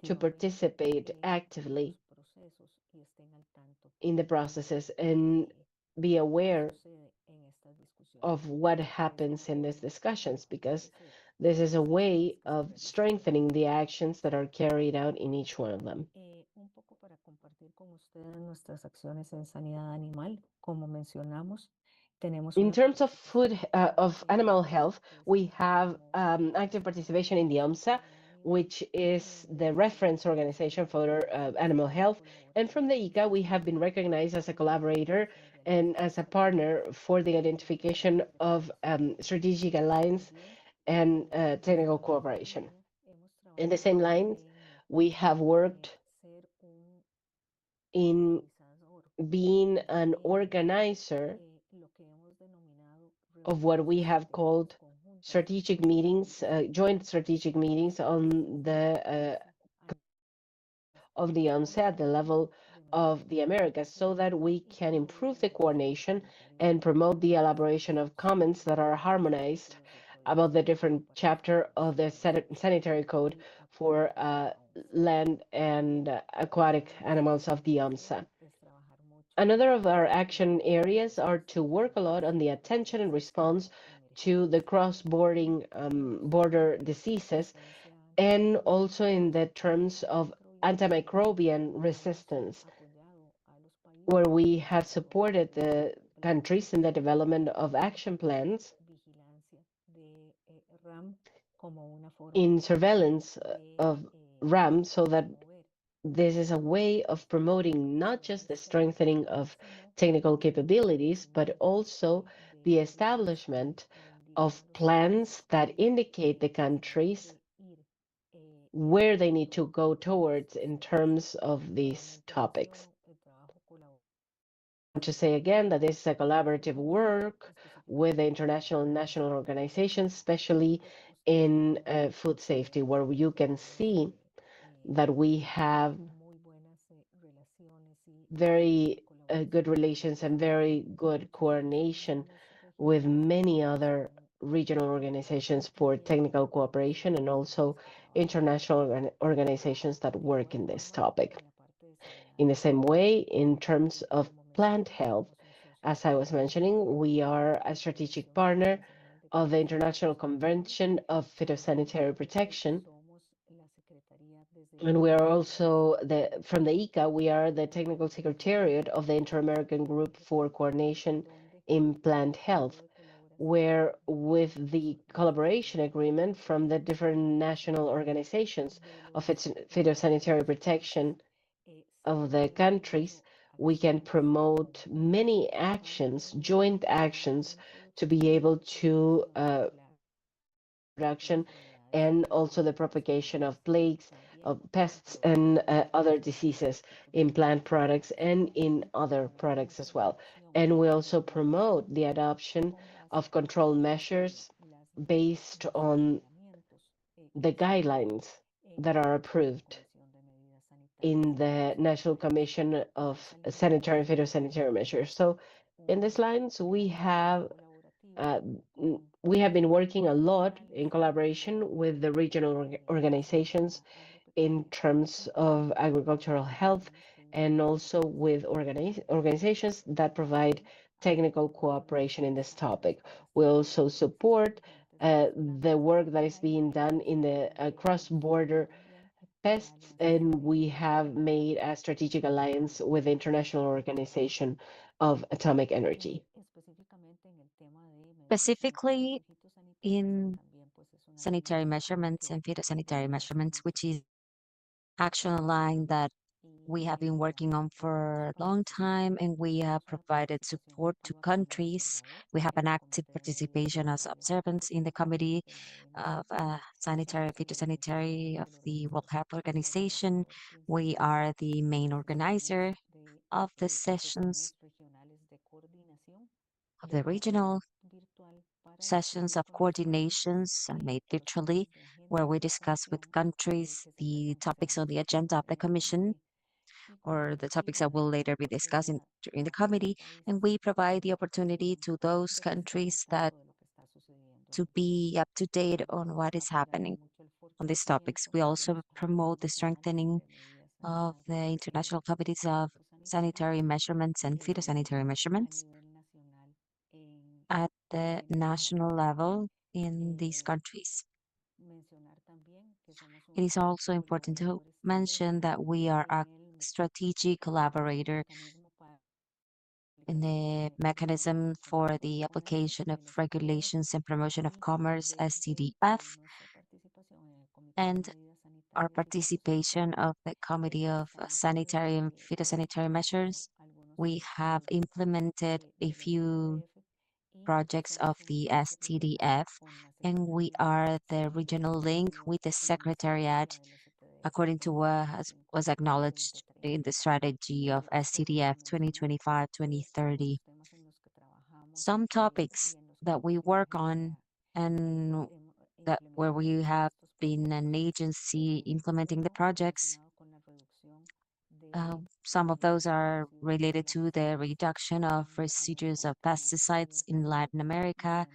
to participate actively in the processes and be aware of what happens in these discussions, because this is a way of strengthening the actions that are carried out in each one of them. In terms of food, of animal health, we have active participation in the OMSA, which is the reference organization for animal health. And from the ICA, we have been recognized as a collaborator and as a partner for the identification of strategic alliance and technical cooperation. In the same lines, we have worked in being an organizer of what we have called strategic meetings, joint strategic meetings on the of the OMSE at the level of the Americas, so that we can improve the coordination and promote the elaboration of comments that are harmonized about the different chapter of the sanitary code for land and aquatic animals of the OMSA. Another of our action areas are to work a lot on the attention and response to the border diseases, and also in the terms of antimicrobial resistance, where we have supported the countries in the development of action plans in surveillance of RAM, so that this is a way of promoting not just the strengthening of technical capabilities, but also the establishment of plans that indicate the countries where they need to go towards in terms of these topics. To say again that this is a collaborative work with the international and national organizations, especially in food safety, where you can see that we have very good relations and very good coordination with many other regional organizations for technical cooperation, and also international organizations that work in this topic. In the same way, in terms of plant health, as I was mentioning, we are a strategic partner of the International Convention of Phytosanitary Protection. And we are also, from the ICA, we are the technical secretariat of the Inter-American Group for Coordination in Plant Health, where with the collaboration agreement from the different national organizations of phytosanitary protection of the countries, we can promote many actions, joint actions, to be able to production and also the propagation of plagues, of pests, and other diseases in plant products and in other products as well. And we also promote the adoption of control measures based on the guidelines that are approved in the National Commission of Sanitary and Phytosanitary Measures. So in these lines, uh, we have been working a lot in collaboration with the regional organizations in terms of agricultural health, and also with organizations that provide technical cooperation in this topic. We also support the work that is being done in the cross-border pests, and we have made a strategic alliance with the International Organization of Atomic Energy. Specifically in sanitary measurements and phytosanitary measurements, which is action line that we have been working on for a long time, and we have provided support to countries. We have an active participation as observants in the Committee of Sanitary Phytosanitary of the World Health Organization. We are the main organizer of the sessions, of the regional sessions of coordinations made virtually, where we discuss with countries the topics on the agenda of the Commission, or the topics that will later be discussed during the committee, and we provide the opportunity to those countries that to be up to date on what is happening on these topics. We also promote the strengthening of the international committees of sanitary measurements and phytosanitary measurements at the national level in these countries. It is also important to mention that we are strategic collaborator in the mechanism for the application of regulations and promotion of commerce, STDF, and our participation of the Committee of Sanitary and Phytosanitary Measures. We have implemented a few projects of the STDF, and we are the regional link with the Secretariat, according to what was acknowledged in the strategy of STDF 2025-2030. Some topics that we work on and that where we have been an agency implementing the projects. Some of those are related to the reduction of residues of pesticides in Latin America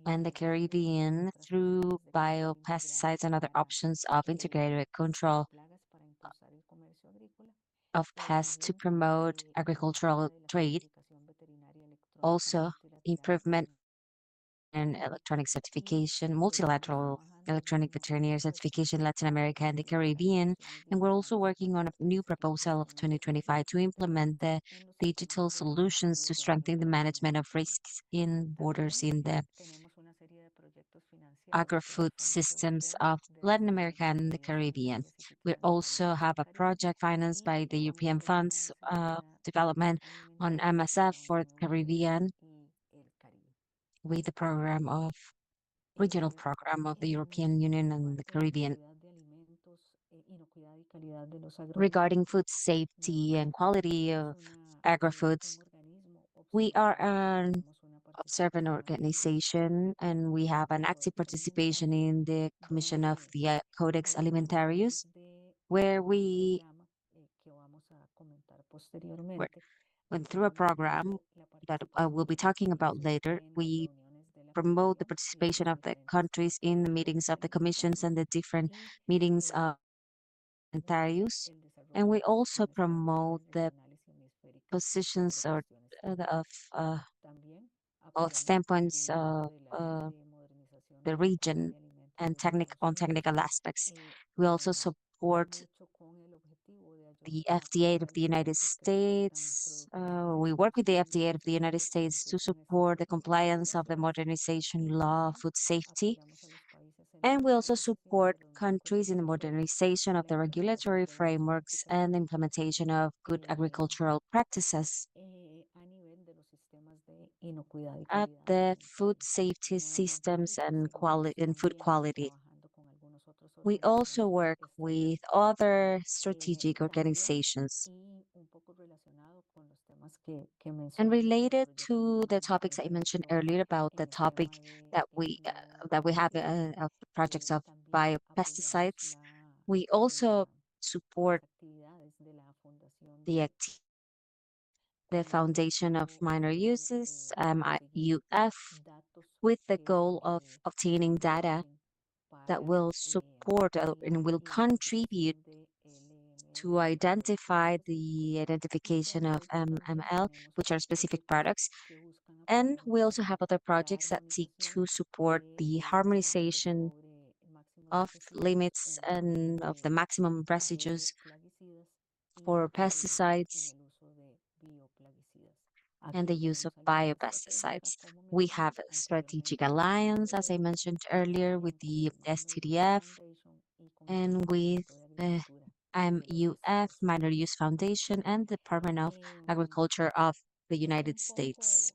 and the Caribbean through biopesticides and other options of integrated control of pests to promote agricultural trade. Also, improvement in electronic certification, multilateral electronic veterinary certification in Latin America and the Caribbean. And we're also working on a new proposal of 2025 to implement the digital solutions to strengthen the management of risks in borders in the agri-food systems of Latin America and the Caribbean. We also have a project financed by the European Funds Development on MSF for the Caribbean with the program of regional program of the European Union and the Caribbean regarding food safety and quality of agri-foods. We are an observant organization and we have an active participation in the commission of the Codex Alimentarius, where we went through a program that I will be talking about later. We promote the participation of the countries in the meetings of the commissions and the different meetings of Alimentarius. And we also promote the positions or of standpoints of the region and technical aspects. We also support the FDA of the United States. We work with the FDA of the United States to support the compliance of the modernization law of food safety. And we also support countries in the modernization of the regulatory frameworks and the implementation of good agricultural practices at the food safety systems and quality and food quality. We also work with other strategic organizations. And related to the topics I mentioned earlier about the topic that we have of the projects of biopesticides, we also support the the Foundation of Minor Uses, UF, with the goal of obtaining data that will support and will contribute to identify the identification of MML, which are specific products. And we also have other projects that seek to support the harmonization of limits and of the maximum residues for pesticides and the use of biopesticides. We have a strategic alliance, as I mentioned earlier, with the STDF and with the MUF, Minor Use Foundation, and Department of Agriculture of the United States.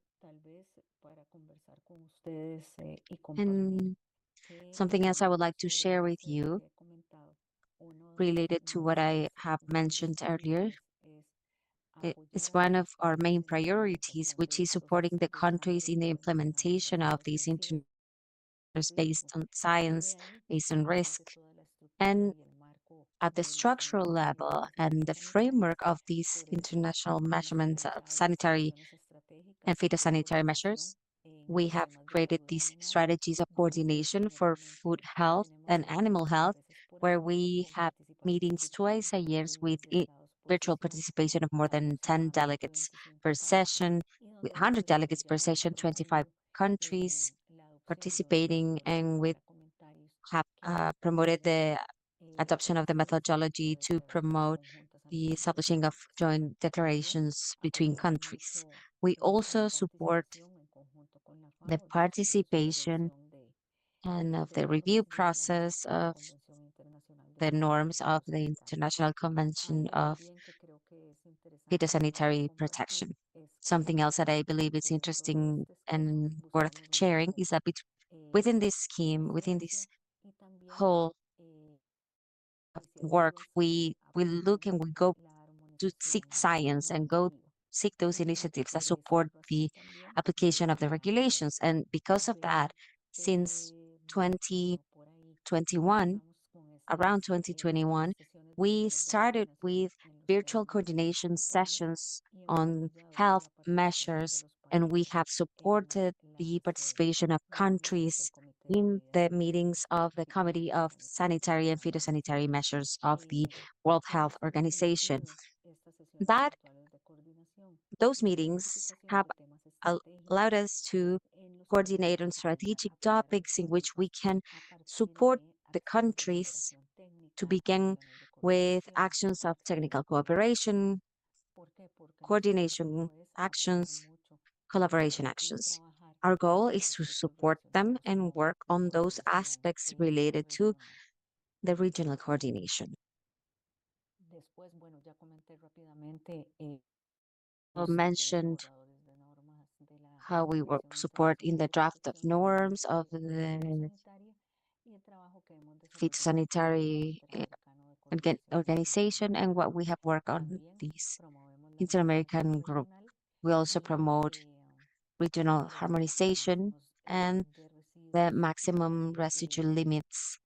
And something else I would like to share with you related to what I have mentioned earlier. It's one of our main priorities, which is supporting the countries in the implementation of these international based on science, based on risk, and at the structural level and the framework of these international measurements of sanitary and phytosanitary measures. We have created these strategies of coordination for food health and animal health, where we have meetings twice a year with virtual participation of more than 10 delegates per session, with 100 delegates per session, 25 countries participating, and we have promoted the adoption of the methodology to promote the establishing of joint declarations between countries. We also support the participation and of the review process of the norms of the International Convention of Phytosanitary Protection. Something else that I believe is interesting and worth sharing is that within this scheme, within this whole work, we look and we go to seek science and go seek those initiatives that support the application of the regulations. And because of that, since 2021, around 2021, we started with virtual coordination sessions on health measures, and we have supported the participation of countries in the meetings of the Committee of Sanitary and Phytosanitary Measures of the World Health Organization. That those meetings have allowed us to coordinate on strategic topics in which we can support the countries to begin with actions of technical cooperation, coordination actions, collaboration actions. Our goal is to support them and work on those aspects related to the regional coordination. I mentioned how we work support in the draft of norms of the phytosanitary organization and what we have worked on this Inter-American group. We also promote regional harmonization and the maximum residue limits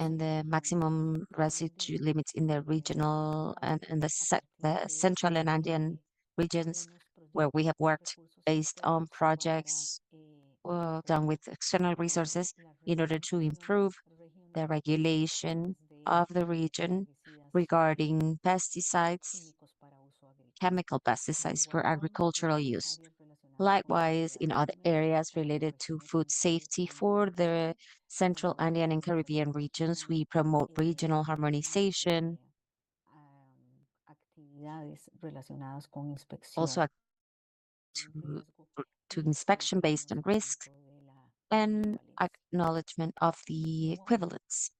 and the maximum residue limits in the regional and the central and Andean regions where we have worked based on projects done with external resources in order to improve the regulation of the region regarding pesticides, chemical pesticides for agricultural use. Likewise, in other areas related to food safety for the Central Andean and Caribbean regions, we promote regional harmonization, also to, to inspection based on risks and acknowledgement of the equivalence.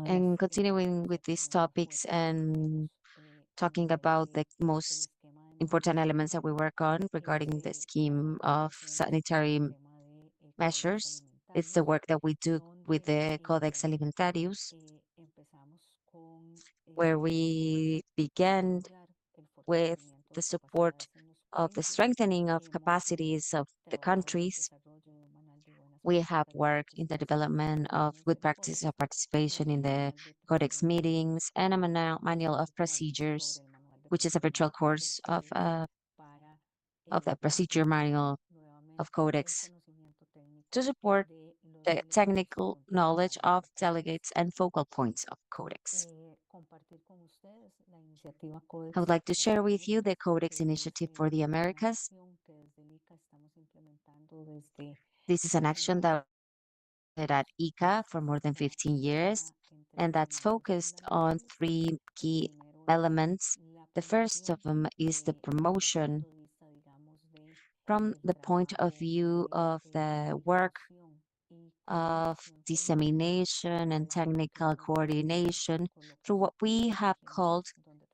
And continuing with these topics and talking about the most important elements that we work on regarding the scheme of sanitary measures. It's the work that we do with the Codex Alimentarius, where we began with the support of the strengthening of capacities of the countries. We have worked in the development of good practice of participation in the Codex meetings and a manual of procedures, which is a virtual course of the procedure manual of Codex to support the technical knowledge of delegates and focal points of Codex. I would like to share with you the Codex Initiative for the Americas. This is an action that at ICA for more than 15 years, and that's focused on three key elements. The first of them is the promotion from the point of view of the work of dissemination and technical coordination through what we have called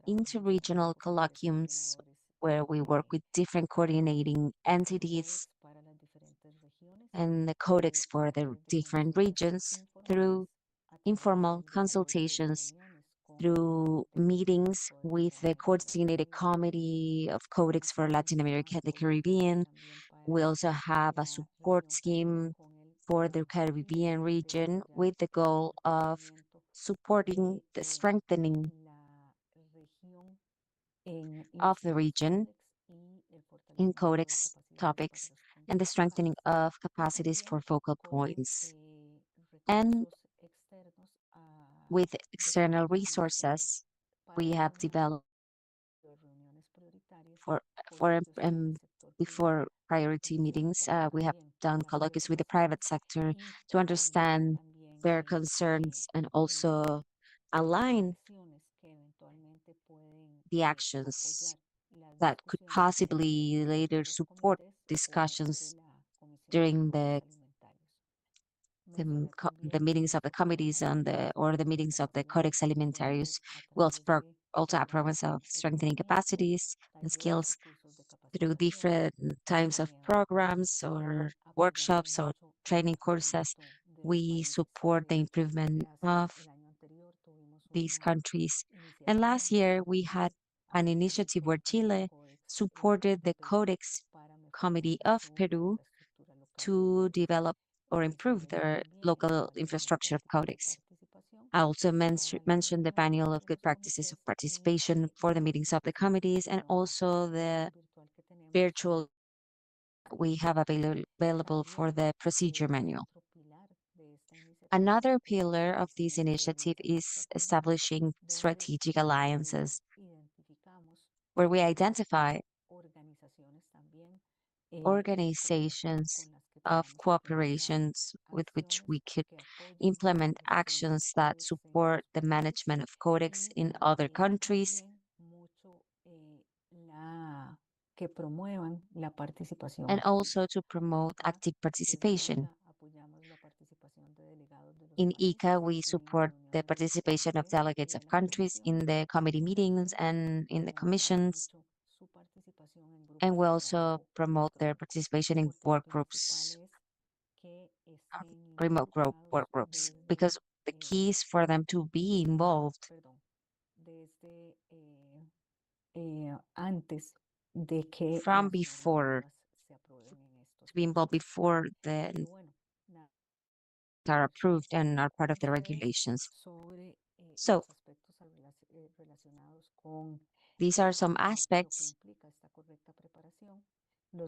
interregional colloquiums, where we work with different coordinating entities and the codex for the different regions through informal consultations, through meetings with the coordinated committee of codex for Latin America and the Caribbean. We also have a support scheme for the Caribbean region with the goal of supporting the strengthening of the region in codex topics and the strengthening of capacities for focal points. And with external resources, we have developed for before priority meetings. We have done colloquies with the private sector to understand their concerns and also align the actions that could possibly later support discussions during the meetings of the committees and the meetings of the Codex Alimentarius. We also have programs of strengthening capacities and skills through different types of programs or workshops or training courses. We support the improvement of these countries. And last year, we had an initiative where Chile supported the Codex Committee of Peru to develop or improve their local infrastructure of Codex. I also mentioned the manual of good practices of participation for the meetings of the committees and also the virtual we have available for the procedure manual. Another pillar of this initiative is establishing strategic alliances, where we identify organizations of cooperations with which we could implement actions that support the management of Codex in other countries and also to promote active participation. In ICA, we support the participation of delegates of countries in the committee meetings and in the commissions, and we also promote their participation in work groups, work groups, because the key is for them to be involved from before, to be involved before the are approved and are part of the regulations. So these are some aspects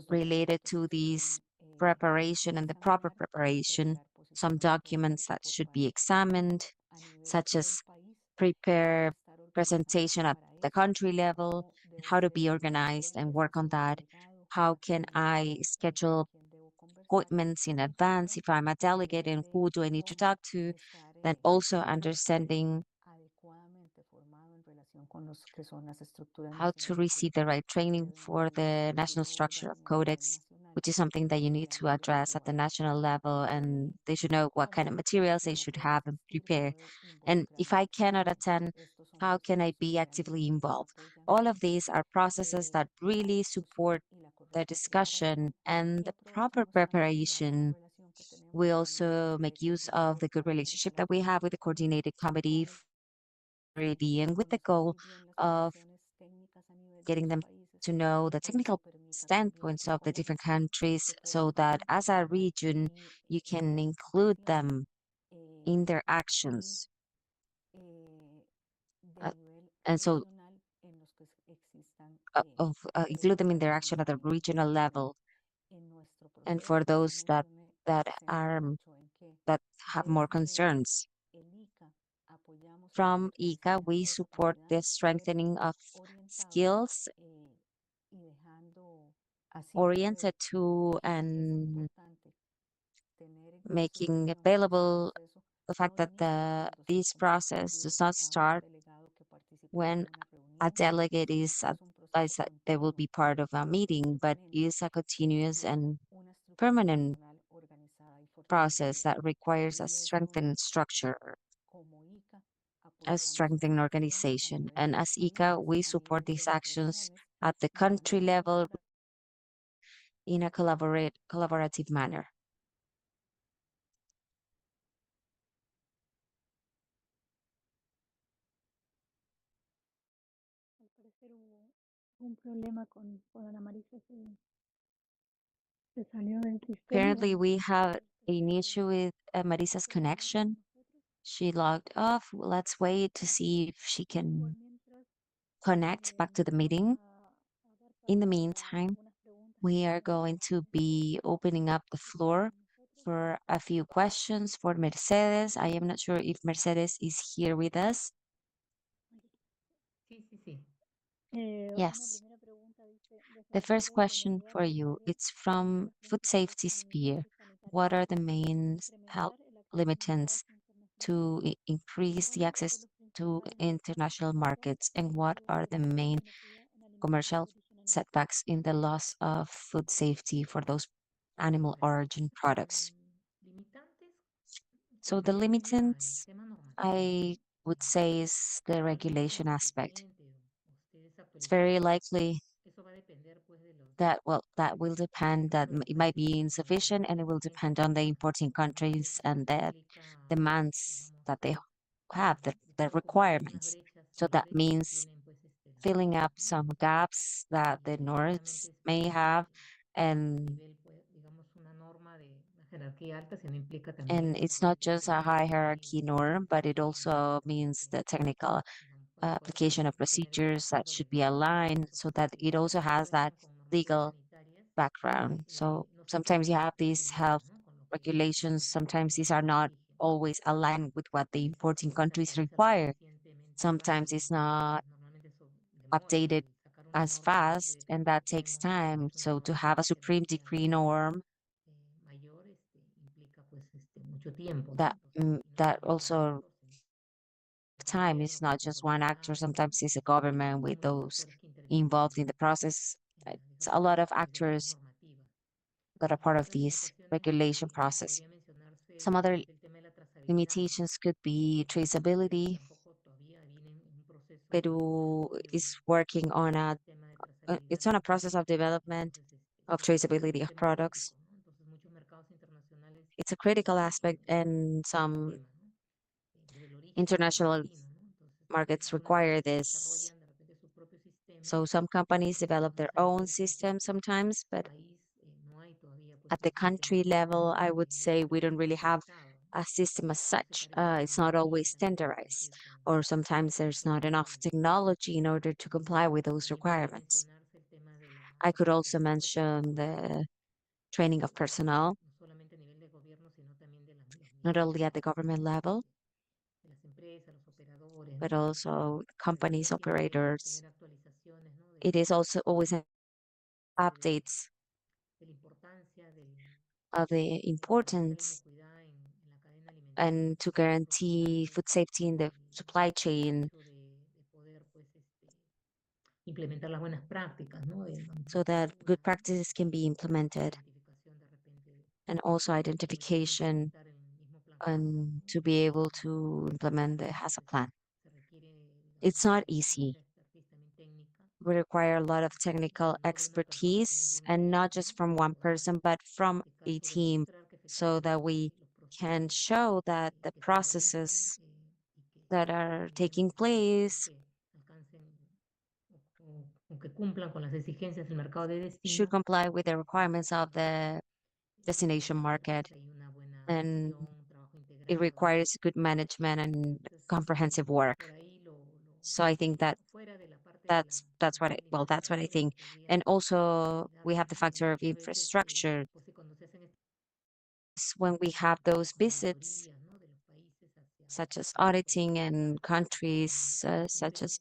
related to this preparation and the proper preparation, some documents that should be examined, such as prepare presentation at the country level, how to be organized and work on that. How can I schedule appointments in advance if I'm a delegate and who do I need to talk to? Then also understanding how to receive the right training for the national structure of Codex, which is something that you need to address at the national level, and they should know what kind of materials they should have and prepare. And if I cannot attend, how can I be actively involved? All of these are processes that really support the discussion and the proper preparation. We also make use of the good relationship that we have with the coordinated committee and with the goal of getting them to know the technical standpoints of the different countries so that as a region, you can include them in their actions. Uh, and so include them in their action at the regional level. And for those that have more concerns. From ICA, we support the strengthening of skills oriented to and making available the fact that this process does not start when a delegate is advised that they will be part of a meeting, but is a continuous and permanent process that requires a strengthened structure, a strengthened organization. And as ICA, we support these actions at the country level in a collaborative manner. Al parecer hubo un problema con Ana Marisa, se salió del sistema. Apparently, we have an issue with Marisa's connection. She logged off. Let's wait to see if she can connect back to the meeting. In the meantime, we are going to be opening up the floor for a few questions for Mercedes. I am not sure if Mercedes is here with us. Sí, sí, sí. Yes. The first question for you, it's from food safety sphere. What are the main health limitants to increase the access to international markets, and what are the main commercial setbacks in the loss of food safety for those animal Bueno, origin products? limitantes So the sería el limitants, tema normativo, ¿no? I would say, is the ¿Cuál sería regulation lo aspect. suficiente o esté It's desactualizado? very likely Eso va a depender, pues, de los, that, well, that will depend, that de los it might países be exportadores, insufficient, ¿no? and De it las will exigencias depend que on the implica. importing countries Normalmente and eso the implica, demands digamos, that they have, the buscar cubrir algunas requirements. brechas So that legales que means tienen, pues, los filling up países, ¿no? some gaps that the Y no Norths solamente es, may pues, have, a and nivel, pues, digamos, una norma de una jerarquía alta, sino implica también and lo que it's puede not ser just a high hierarchy norm, but it also means the technical digamos, puede application of tener que procedures that pasar should los be aligned requerimientos so that it also que has that cuentan con normativas legal sanitarias, background. So no siempre sometimes you están have these alineadas, health ¿no? Con regulations. lo que Sometimes la these are norma not exige, ¿no? always aligned with what the Y si no importing se countries actualiza lo require. suficientemente Sometimes rápido, it's not pues normalmente eso demora, ¿no? updated El sacar una as norma fast, de and cambio that takes extremo time. es una So norma to que have tiene a que tener supreme una decree vigencia norm mayor, implica pues mucho tiempo, ¿no? that Entonces, si no that hay un buen also actor, si no es el time gobierno is con not sus just one actor. autoridades, ¿no? Sometimes it's a government Y with otros those actores que intervienen involved in the process. It's a digamos, lot of las demás actors normativas. that are part of Otras this limitaciones regulation process. podría mencionarse Some other es el tema de la trazabilidad, ¿no? limitations could be Perú traceability. tampoco todavía viene en un proceso Peru donde is working on tenga a el tema de trazabilidad it's on a process of completa. development Entonces, of es traceability un of tema products. crítico, ¿no? Entonces, muchos mercados internacionales It's a critical exigen aspect, and este some tema, ¿no? Desde el origen hasta el international destino, ¿no? Entonces, markets algunas require empresas this. desarrollan de repente su propio sistema So some companies y develop their desconocen own pues system que sometimes, su but país no hay todavía pues at un the sistema country level, I would say we don't really have estandarizado, ¿no? a system as O se such. carece de It's not always normativas también. standardized, Entonces, or sometimes there's not enough technology in order to comply with those también podría requirements. mencionarse el tema de la I could also capacitación mention profesional, the training of personnel, no solamente a nivel de gobierno, sino también de los not mismos, only at the government level, de las empresas, los operadores, but ¿no? also Que companies, siempre operators. tener actualizaciones, ¿no? It is also always De, updates de la importancia of the de garantizar importance inocuidad en la cadena alimentaria, and to guarantee proporcionando food safety in the supply el chain hecho de poder pues implementar las buenas prácticas, ¿no? De so that good manufactura, ¿no? practices can be implemented, Identificación de repente and also de lo que hay que identification implementar en el mismo plan HACCP, and ¿no? to be able to implement the HACCP Entonces plan. se requiere, digamos, It's not mucha easy. expertise también técnica, We require a lot of technical no de una persona, sino es de expertise, un and not equipo, ¿no? just from Para one poder, person, but from en este a caso, team, demostrar que so efectivamente that we los can procesos show that the que se realizan processes y que that se are implementan taking hacer place que alcancen o que cumplan con las exigencias del mercado de should destino, comply with the requirements of the destination requiere market, pues ahí una buena and gestión, un trabajo it integrado, ¿no? requires good management and Entonces, comprehensive work. por ahí So I think that fuera de la parte de that's la what técnica that's what I sanitaria que think. podría And also we have the darse, factor of muchas veces, infrastructure. pues cuando se hacen When we have those estas visits, auditorías, ¿no? De los países such as pues, auditing and eh, countries, such siempre as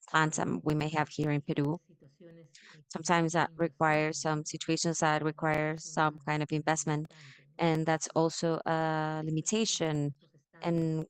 plants we may have here in Peru, ciertas situaciones que sometimes implican that requires inversión, some ¿no? situations that También require es some kind of una investment, limitante, ¿no? and that's also a Porque se cumpla con limitation. esos estándares, And ¿no?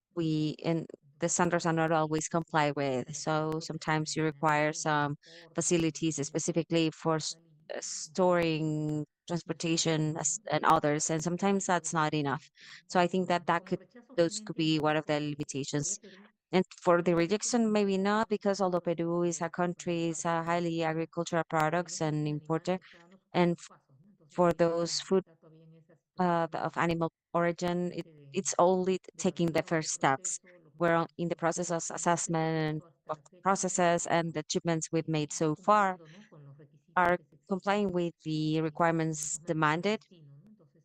the Entonces, standards are not always complied with. para poder So proteger sometimes el you require ordenamiento, el some transporte, la facilities distribución specifically for local y también storing, la seguridad, transportation, ¿no? and others. And Por sometimes eso that's not enough. So I think that como rechazo those could finalmente be one of the podría limitations. Perú And for the realmente rejection, maybe not, because although considerarlo Peru como is a country, is a highly porque agricultural tenemos products a and muchos animales importer, que está dando sus and primeros pasos, ¿no? Entonces for ahí those food está todavía en esa situación of animal origin, it's de only taking the evaluar first este steps. proceso, We're in the los process of pasos que hemos assessment establecido hasta of la fecha processes, and the achievements we've made va so far cumpliendo, ¿no? Con los requisitos are que se exigen complying with the en requirements estos mercados de demanded destino, ¿no? Entonces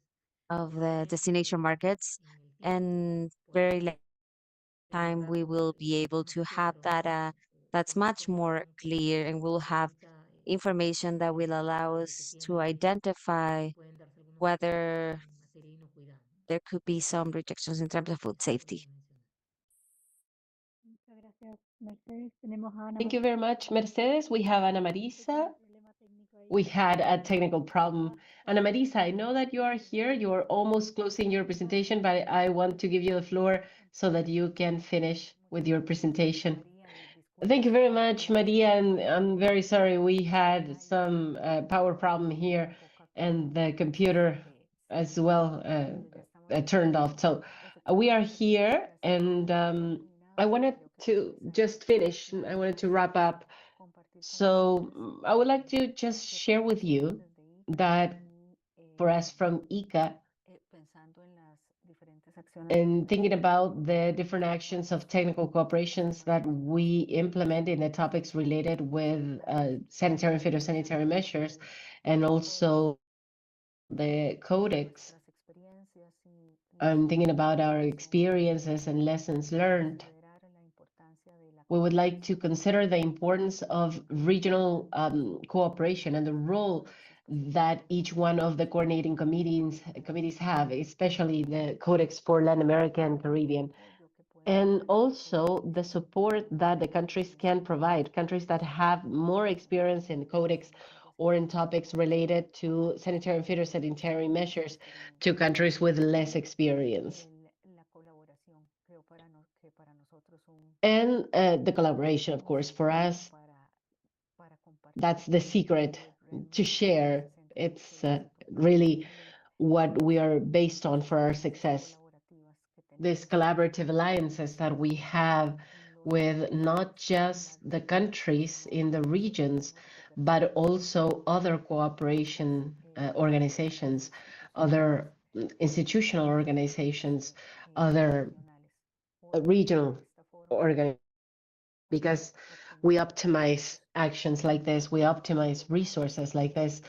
of the probablemente destination markets, en el tiempo and very podamos time we lograr will be able más to have claro, that ¿no? that's O más much more información clear, and we'll have precisa information that will allow sobre us to efectivamente identify pueden darse algunos retrasos whether en materia de inocuidad, ¿no? there could be some rejections in terms of food Eso podría safety. mencionar. Muchas gracias, Mercedes. Tenemos a Ana Thank you very much, Mercedes. We have Ana Marisa. Marisa. we had a technical problem. Ana Marisa, I know that you are here. You are almost closing your presentation, but I want to give you the floor so that you can finish with your presentation. Thank you very much, Maria, and I'm very sorry we had some power problem here and the computer as well turned off. So we are here, and I wanted to just finish. I wanted to wrap up. So I would like to just share with you that for us from ICA, and thinking about the different actions of technical cooperations that we implement in the topics related with sanitary and phytosanitary measures, and also the Codex, and thinking about our experiences and lessons learned, we would like to consider the importance of regional cooperation and the role that each one of the coordinating committees have, especially the Codex for Latin America and Caribbean, and also the support that the countries can provide, countries that have more experience in Codex or in topics related to sanitary and phytosanitary measures to countries with less experience. And the collaboration, of course, for us, that's the secret to share. It's really what we are based on for our success. These collaborative alliances that we have with not just the countries in the regions, but also other cooperation organizations, other institutional organizations, other regional organizations, because we optimize actions like this, we optimize resources like this,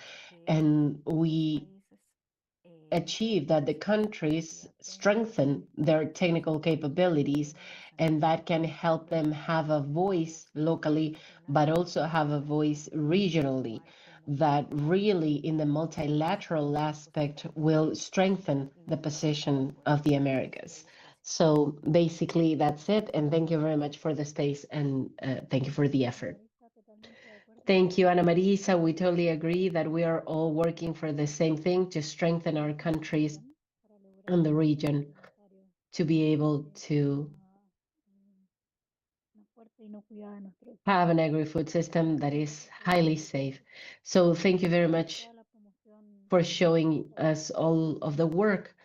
and we achieve that the countries strengthen their technical capabilities, and that can help them have a voice locally, but also have a voice regionally, that really in the multilateral aspect will strengthen the position of the Americas. So basically that's it, and thank you very much for the space, and thank you for the effort. Thank you, Ana Marisa. We totally agree that we are all working for the same thing, to strengthen our countries and the region to be able to have an agri-food system that is highly safe. So thank you very much for showing us all of the work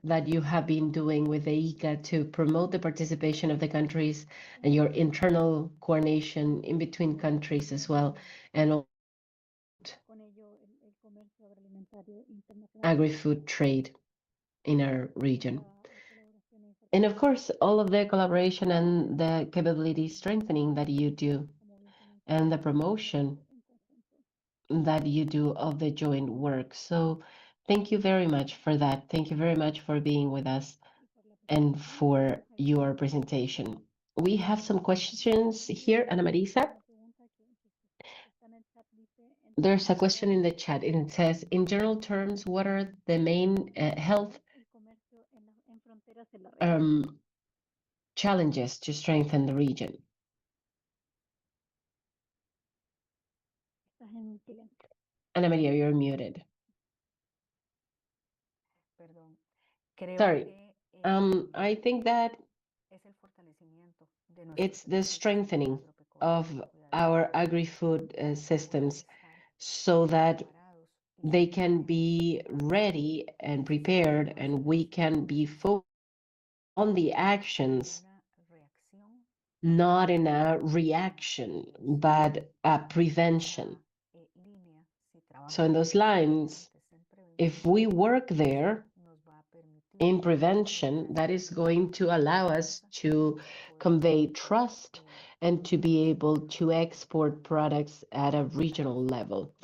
that you have been doing with the ICA to promote the participation of the countries, and your internal coordination in between countries as well, and agri-food trade in our region. And of course, all of the collaboration and the capability strengthening that you do, and the promotion that you do of the joint work. So thank you very much for that. Thank you very much for being with us and for your presentation. We have some questions here, Ana Marisa. There's a question in the chat, and it says, in general terms, what are the main health challenges to strengthen the region? Ana Maria, you're muted. Sorry. I think that it's the strengthening of our agri-food systems, so that they can be ready and prepared, and we can be focused on the actions, not in a reaction, but a prevention. So in those lines, if we work there in prevention, that is going to allow us to convey trust and to be able to export products at a regional level.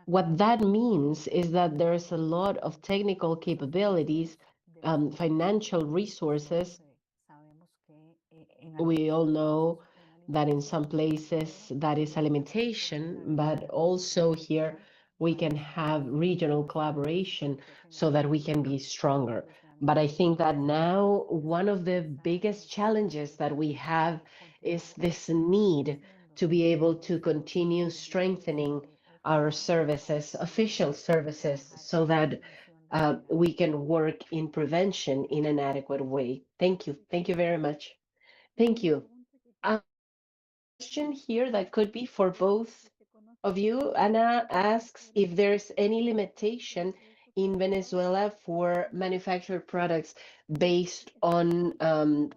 What that means is that there's a lot of technical capabilities, financial resources. We all know that in some places that is a limitation, but also here we can have regional collaboration so that we can be stronger. But I think that now one of the biggest challenges that we have is this need to be able to continue strengthening our services, official services, so that we can work in prevention in an adequate way. Thank you. Thank you very much. Thank you. A question here that could be for both of you. Ana asks if there's any limitation in Venezuela for manufactured products based on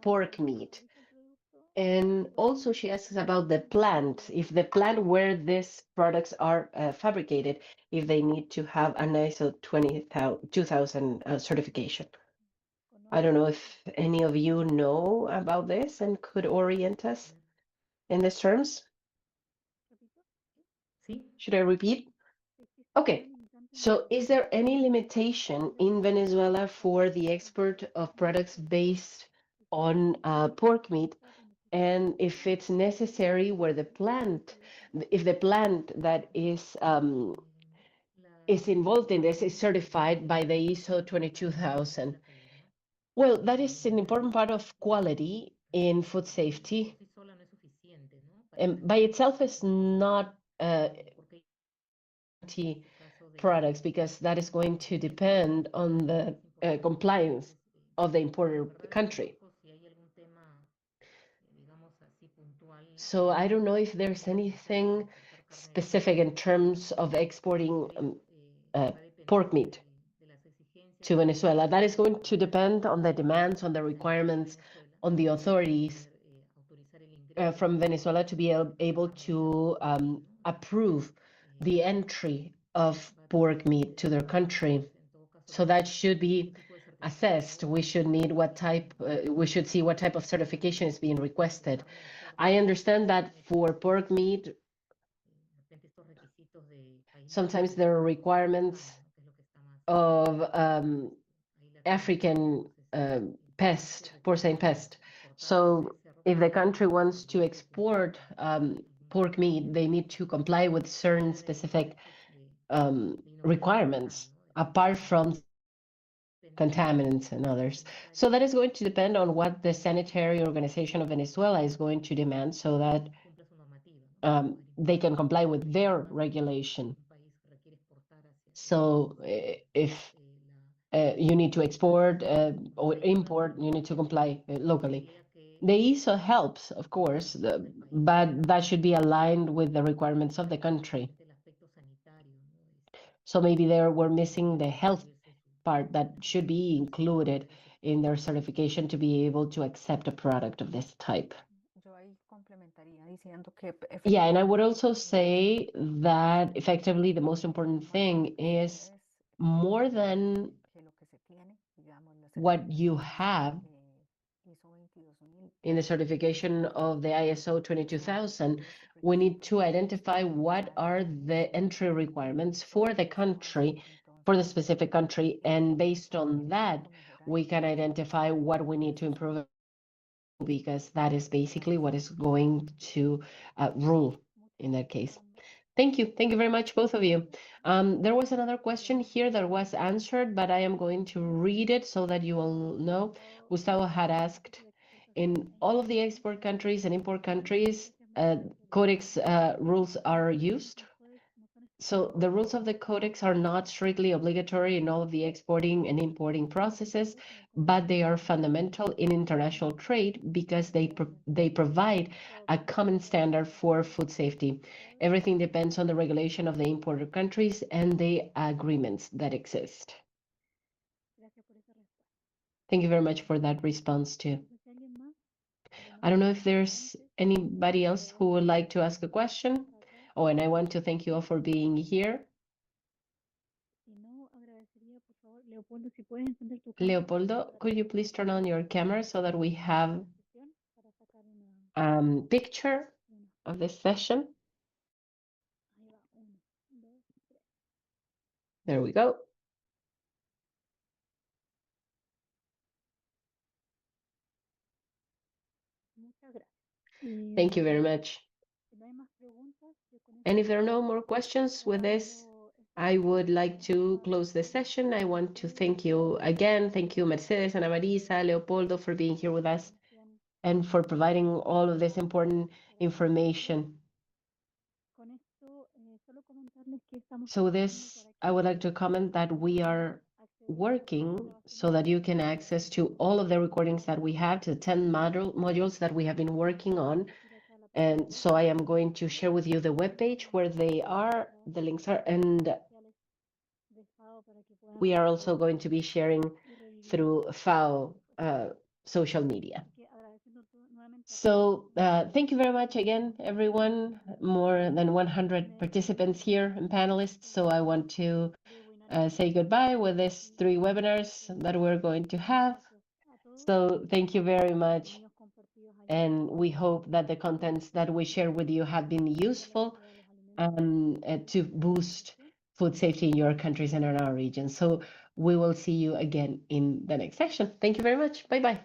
pork meat. And also she asks about the plant, if the plant where these products are fabricated, if they need to have an ISO 2000 certification. I don't know if any of you know about this and could orient us in these terms. Sí. Should I repeat? Okay. So is there any limitation in Venezuela for the export of products based on pork meat? And if it's necessary, where the plant, if the plant that is involved in this is certified by the ISO 22000. Well, that is an important part of quality in food safety. And by itself is not products, because that is going to depend on the compliance of the importer country. So I don't know if there's anything specific in terms of exporting pork meat to Venezuela. That is going to depend on the demands, on the requirements, on the authorities from Venezuela to be able to approve the entry of pork meat to their country. So that should be assessed. We should need what type, we should see what type of certification is being requested. I understand that for pork meat, sometimes there are requirements of African pest, porcine pest. So if the country wants to export pork meat, they need to comply with certain specific requirements, apart from contaminants and others. So that is going to depend on what the sanitary organization of Venezuela is going to demand, so that they can comply with their regulation. So if you need to export or import, you need to comply locally. The ISO helps, of course, but that should be aligned with the requirements of the country. So maybe we're missing the health part that should be included in their certification to be able to accept a product of this type. Yeah, and I would also say that effectively the most important thing is, more than what you have in the certification of the ISO 22000, we need to identify what are the entry requirements for the country, for the specific country, and based on that, we can identify what we need to improve, because that is basically what is going to rule in that case. Thank you. Thank you very much, both of you. There was another question here that was answered, but I am going to read it so that you all know. Gustavo had asked, in all of the export countries and import countries, Codex rules are used. So the rules of the Codex are not strictly obligatory in all of the exporting and importing processes, but they are fundamental in international trade because they provide a common standard for food safety. Everything depends on the regulation of the importer countries and the agreements that exist. Thank you very much for that response too. I don't know if there's anybody else who would like to ask a question. Oh, and I want to thank you all for being here. Leopoldo, could you please turn on your camera so that we have picture of this session? There we go. Thank you very much. And if there are no more questions with this, I would like to close the session. I want to thank you again. Thank you, Mercedes, Ana Marisa, Leopoldo, for being here with us and for providing all of this important information. So this, I would like to comment that we are working so that you can access to all of the recordings that we have, to the 10 modules that we have been working on. And so I am going to share with you the webpage where they are, the links are, and we are also going to be sharing through FAO social media. So thank you very much again, everyone. More than 100 participants here and panelists. So I want to say goodbye with these 3 webinars that we're going to have. So thank you very much. And we hope that the contents that we share with you have been useful to boost food safety in your countries and in our region. So we will see you again in the next session. Thank you very much. Bye-bye.